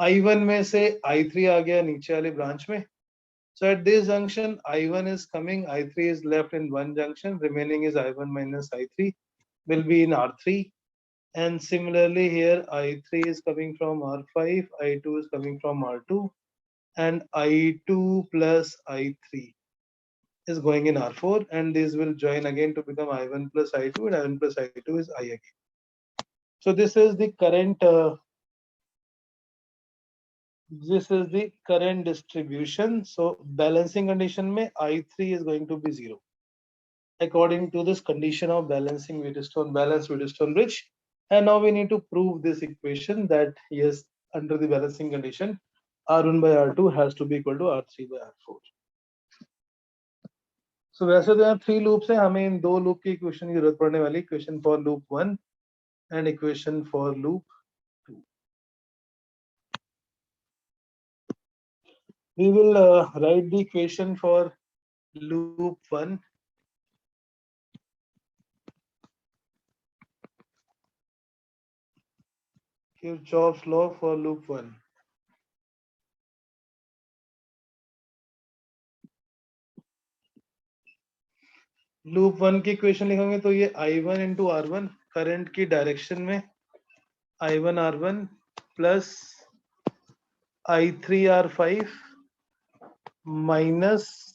Speaker 1: I1 में से I3 आ गया नीचे वाले branch में. So at this junction, I1 is coming, I3 is left in one junction, remaining is I1 minus I3 will be in R3. And similarly here, I3 is coming from R5, I2 is coming from R2, and I2 plus I3 is going in R4, and these will join again to become I1 plus I2, and I1 plus I2 is I again. So this is the current distribution. So balancing condition mein I3 is going to be 0 according to this condition of balancing Wheatstone bridge. And now we need to prove this equation that yes, under the balancing condition, R1 by R2 has to be equal to R3 by R4. So वैसे तो यहाँ 3 loops है, हमें इन 2 loop की equation की जरूरत पड़ने वाली, equation for loop 1 and equation for loop 2. We will write the equation for loop 1. Kirchhoff's law for loop 1. Loop 1 की इक्वेशन लिखेंगे तो ये I1 into R1 करंट की डायरेक्शन में I1 R1 plus I3 R5 minus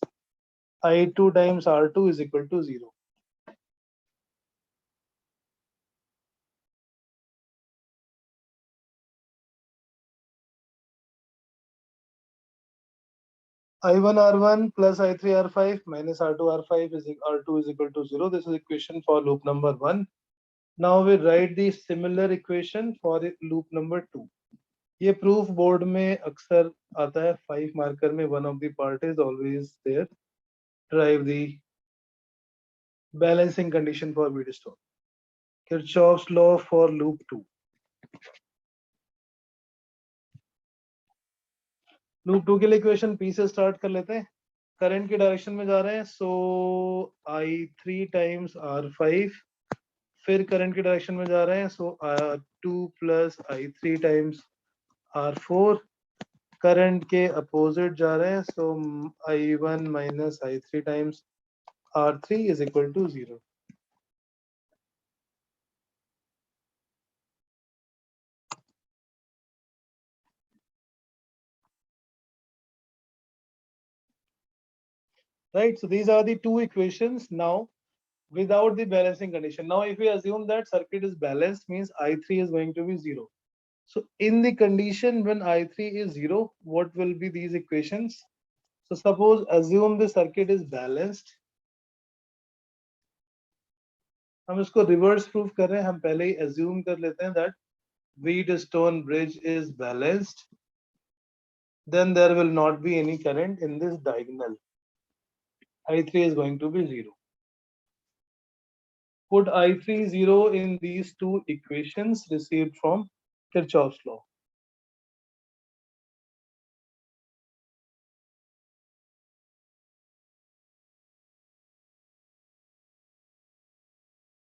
Speaker 1: I2 times R2 is equal to 0. I1 R1 plus I3 R5 minus R2 R5 is R2 is equal to 0. This is equation for loop number 1. Now we write the similar equation for loop number 2. ये proof board में अक्सर आता है 5 marker में one of the part is always there. Derive the balancing condition for Wheatstone. Kirchhoff's law for loop 2. Loop 2 के लिए equation P से start कर लेते हैं. करंट की डायरेक्शन में जा रहे हैं, सो I3 times R5, फिर करंट की डायरेक्शन में जा रहे हैं, सो R2 plus I3 times R4, current के अपोजिट जा रहे हैं, सो I1 minus I3 times R3 is equal to 0. Right, so these are the two equations now without the balancing condition. Now if we assume that circuit is balanced, means I3 is going to be 0. So in the condition when I3 is 0, what will be these equations? So suppose assume the circuit is balanced. हम इसको reverse proof कर रहे हैं, हम पहले ही assume कर लेते हैं that Wheatstone bridge is balanced. Then there will not be any current in this diagonal. I3 is going to be 0. Put I3 0 in these two equations received from Kirchhoff's law.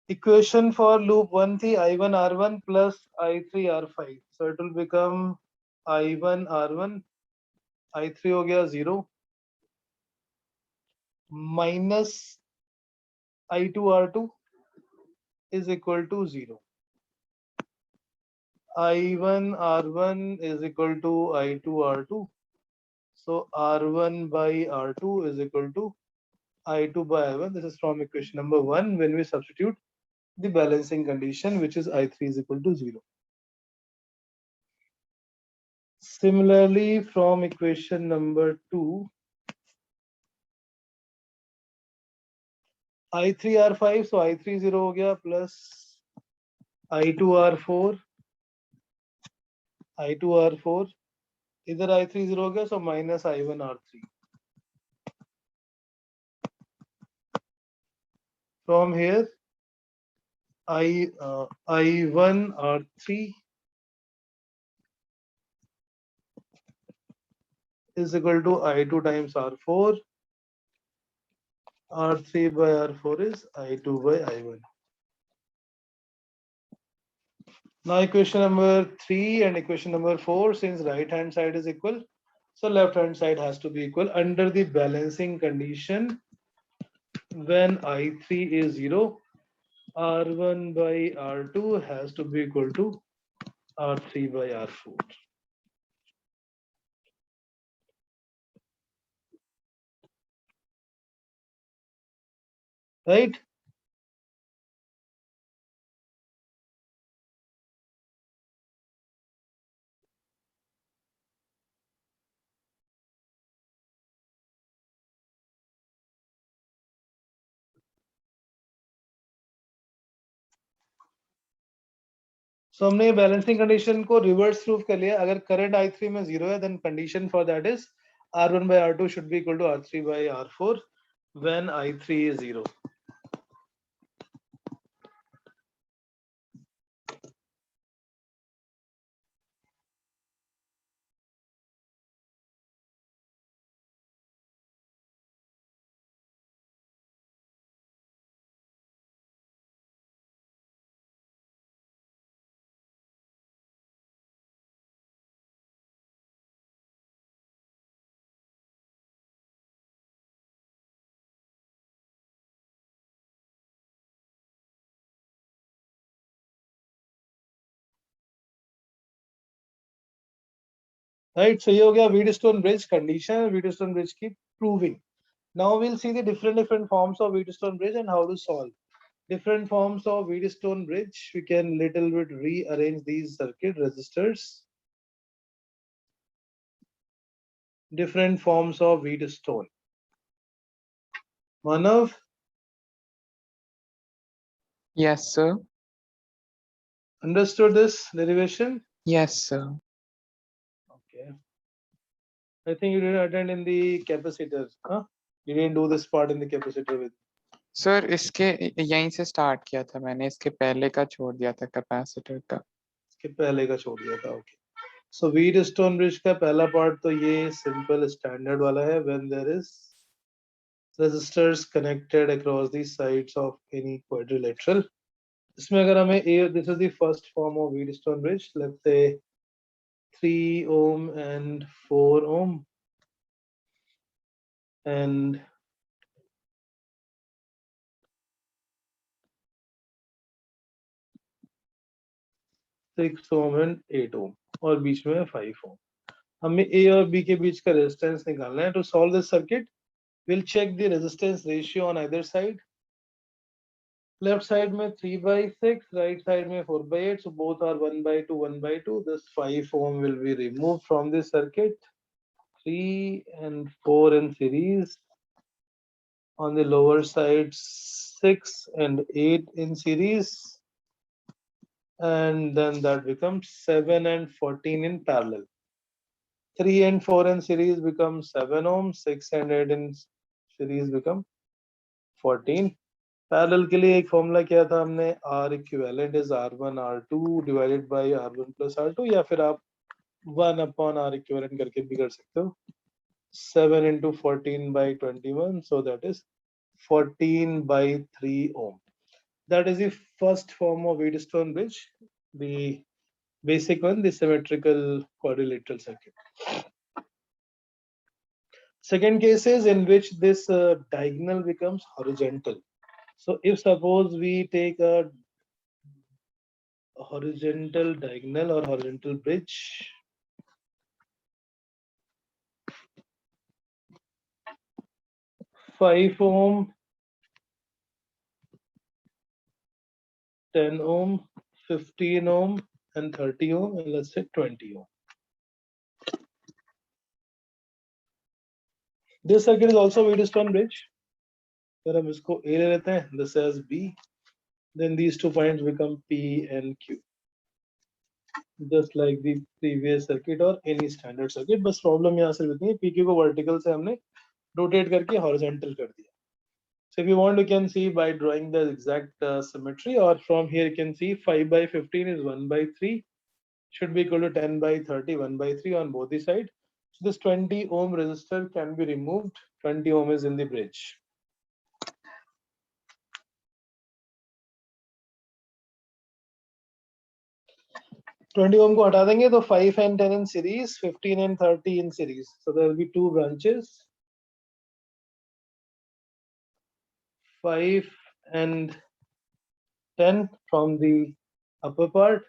Speaker 1: Equation for loop 1 थी I1 R1 plus I3 R5. So it will become I1 R1, I3 हो गया 0 minus I2 R2 is equal to 0. I1 R1 is equal to I2 R2. So R1 by R2 is equal to I2 by I1. This is from equation number 1 when we substitute the balancing condition, which is I3 is equal to 0. Similarly, from equation number 2, I3 R5, so I3 0 हो गया plus I2 R4, I2 R4, इधर I3 0 हो गया, so minus I1 R3. From here, I1 R3 is equal to I2 times R4. R3 by R4 is I2 by I1. Now equation number 3 and equation number 4, since right hand side is equal, so left hand side has to be equal under the balancing condition. When I3 is 0, R1 by R2 has to be equal to R3 by R4. right? So हमने balancing condition को reverse proof कर लिया. अगर current I3 में 0 है, then condition for that is R1 by R2 should be equal to R3 by R4 when I3 is 0. Right, so ये हो गया Wheatstone bridge condition, Wheatstone bridge की proving. Now we'll see the different forms of Wheatstone bridge and how to solve. Different forms of Wheatstone bridge. We can little bit rearrange these circuit resistors. Different forms of Wheatstone. Manav,
Speaker 9: Yes, sir.
Speaker 1: understood this derivation?
Speaker 9: Yes, sir.
Speaker 1: Okay. I think you didn't attend in the capacitor, huh? You didn't do this part in the capacitor with.
Speaker 9: Sir इसके यहीं से start किया था मैंने, इसके पहले का छोड़ दिया था कैपेसिटर का.
Speaker 1: इसके पहले का छोड़ दिया था. Okay. So Wheatstone bridge का पहला part तो ये simple standard वाला है when there is resistors connected across the sides of any quadrilateral. इसमें अगर हमें this is the first form of Wheatstone bridge. Let's say 3 ohm and 4 ohm and six ohm and 8 ओम और बीच में 5 ओम. हमें ए और बी के बीच का रेजिस्टेंस निकालना है. To solve this circuit we'll check the resistance ratio on either side. Left side में 3/6, right side में 4/8, so both are 1/2, 1/2. This 5 ohm will be removed from this circuit. 3 and 4 in series. On the lower side 6 and 8 in series, and then that becomes 7 and 14 in parallel. 3 and 4 in series become 7 ohm, 6 and 8 in series become 14. Parallel के लिए एक formula किया था हमने, R equivalent is R1 R2 divided by R1 plus R2, या फिर आप 1 upon R equivalent करके भी कर सकते हो. 7 into 14 by 21, so that is 14/3 ohm. That is the first form of Wheatstone bridge, the basic one, the symmetrical quadrilateral circuit. Second case is in which this diagonal becomes horizontal. So if suppose we take a horizontal diagonal or horizontal bridge, five ohm, 10 ohm, 15 ohm, and 30 ohm, and let's say 20 ohm. This circuit is also Wheatstone bridge. अगर हम इसको A ले लेते हैं, this as B, then these two points become P and Q. Just like the previous circuit or any standard circuit, बस problem यहाँ सिर्फ इतनी है, PQ को vertical से हमने rotate करके horizontal कर दिया. So if you want, you can see by drawing the exact symmetry, or from here you can see 5/15 is 1/3, should be equal to 10/30, 1/3 on both the sides. So this 20 ohm resistor can be removed. 20 ohm is in the bridge. Twenty ohm को हटा देंगे तो 5 and 10 in series, 15 and 30 in series. So there will be two branches, 5 and 10 from the upper part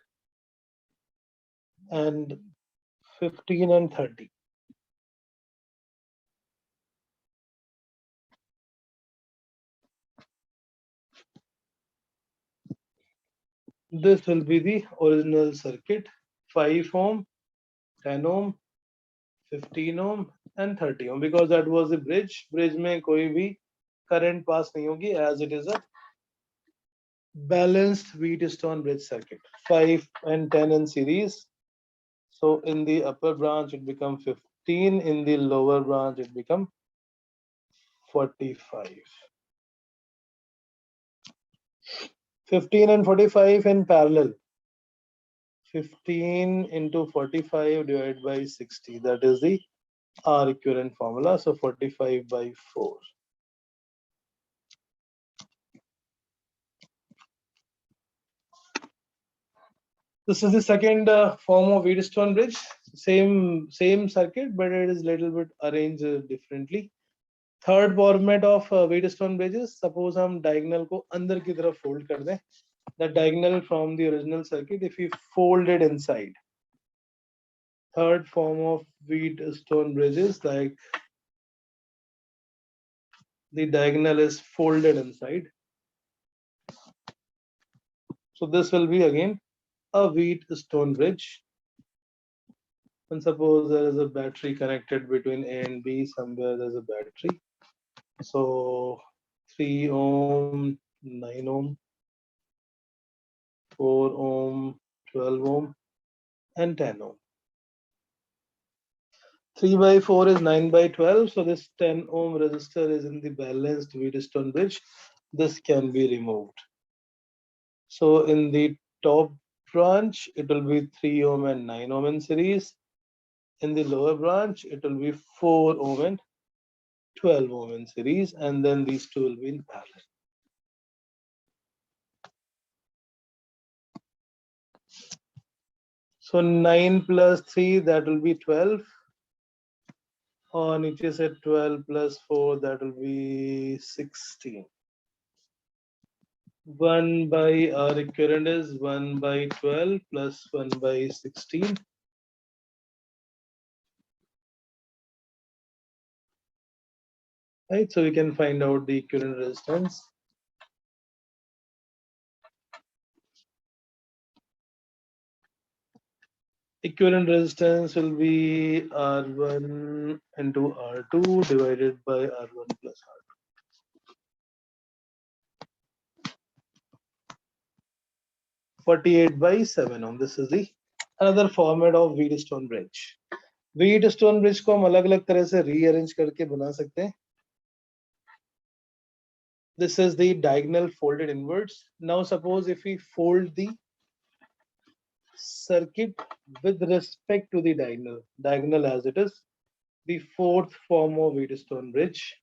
Speaker 1: and 15 and 30. This will be the original circuit, 5 ohm, 10 ohm, 15 ohm and 30 ohm, because that was the bridge. Bridge में कोई भी current pass नहीं होगी, as it is a balanced Wheatstone bridge circuit. 5 and 10 in series. So in the upper branch it become 15, in the lower branch it become 45. 15 and 45 in parallel. 15 into 45 divided by 60. That is the R equivalent formula. So 45 by 4. This is the second form of Wheatstone bridge. Same circuit, but it is little bit arranged differently. Third format of Wheatstone bridges. Suppose हम diagonal को अंदर की तरफ fold कर दें. The diagonal from the original circuit, if we fold it inside. Third form of Wheatstone bridges, like the diagonal is folded inside. So this will be again a Wheatstone bridge. And suppose there is a battery connected between A and B, somewhere there's a battery. So 3 ohm, 9 ohm, 4 ohm, 12 ohm, and 10 ohm. 3 by 4 is 9 by 12. So this 10 ohm resistor is in the balanced Wheatstone bridge. This can be removed. So in the top branch, it will be 3 ohm and 9 ohm in series. In the lower branch, it will be 4 ohm and 12 ohm in series, and then these two will be in parallel. So 9 plus 3, that will be 12. Or नीचे से 12 plus 4, that will be 16. 1 by R equivalent is 1 by 12 plus 1 by 16. Right, so we can find out the equivalent resistance. Equivalent resistance will be R1 into R2 divided by R1 plus R2. 48 by 7 ohm. This is the another format of Wheatstone bridge. Wheatstone bridge को हम अलग-अलग तरह से rearrange करके बना सकते हैं. This is the diagonal folded inwards. Now suppose if we fold the circuit with respect to the diagonal as it is, the fourth form of Wheatstone bridge.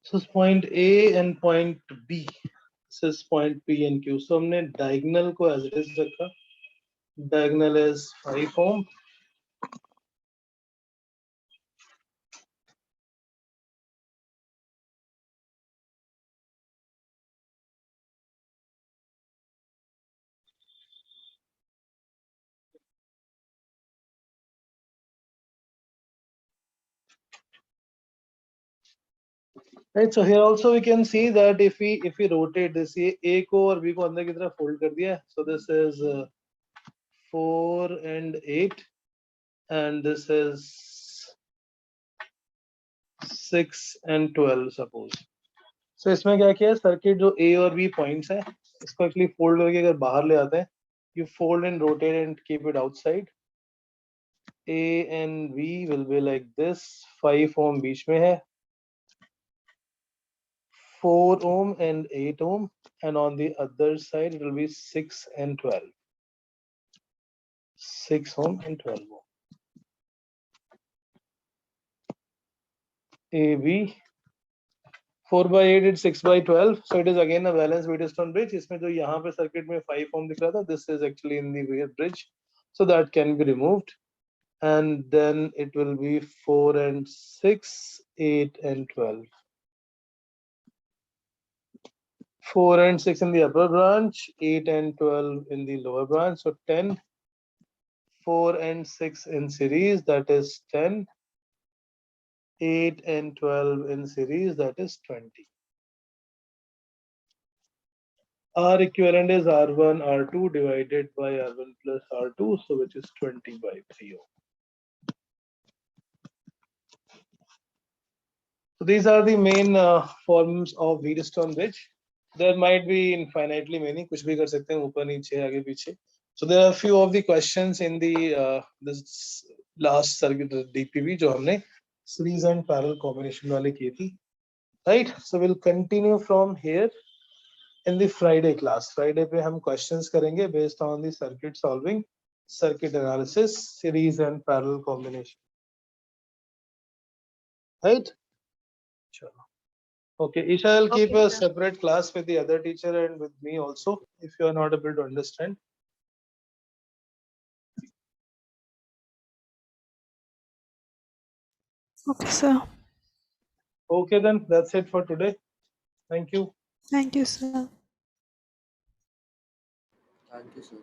Speaker 1: So point A and point B. This is point P and Q. So हमने diagonal को as it is रखा. Diagonal is 5 ohm. Right, so here also we can see that if we rotate this, ये A को और B को अंदर की तरफ fold कर दिया. So this is 4 and 8, and this is 6 and 12 suppose. So इसमें क्या किया है, circuit जो A और B points है, इसको actually fold करके अगर बाहर ले आते हैं, you fold and rotate and keep it outside. A and B will be like this. 5 ohm बीच में है, 4 ohm and 8 ohm, and on the other side it will be 6 and 12. 6 ohm and 12 ohm. AB 4 by 8 is 6 by 12, so it is again a balanced Wheatstone bridge. इसमें जो यहाँ पे circuit में 5 ohm दिख रहा था, this is actually in the bridge, so that can be removed, and then it will be 4 and 6, 8 and 12. 4 and 6 in the upper branch, 8 and 12 in the lower branch. So 10, 4 and 6 in series, that is 10. 8 and 12 in series, that is 20. R equivalent is R1, R2 divided by R1 plus R2, so which is 20 by 3 ohm. So these are the main forms of Wheatstone bridge. There might be infinitely many, कुछ भी कर सकते हैं ऊपर नीचे आगे पीछे. So there are a few of the questions in the this last circuit DPV जो हमने series and parallel combination वाले की थी, right? So we'll continue from here in the Friday class. Friday पे हम questions करेंगे based on the circuit solving, circuit analysis, series and parallel combination, right? Sure. Okay, Isha will keep
Speaker 2: Okay,
Speaker 1: a
Speaker 2: sir.
Speaker 1: separate class with the other teacher and with me also, if you are not able to understand.
Speaker 6: Okay, sir.
Speaker 1: Okay, then that's it for today. Thank you.
Speaker 6: Thank you, sir.
Speaker 3: Thank you, sir.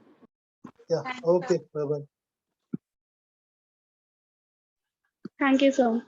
Speaker 1: Yeah.
Speaker 2: Thanks,
Speaker 1: Okay.
Speaker 2: sir.
Speaker 1: Bye bye.
Speaker 2: Thank you, sir.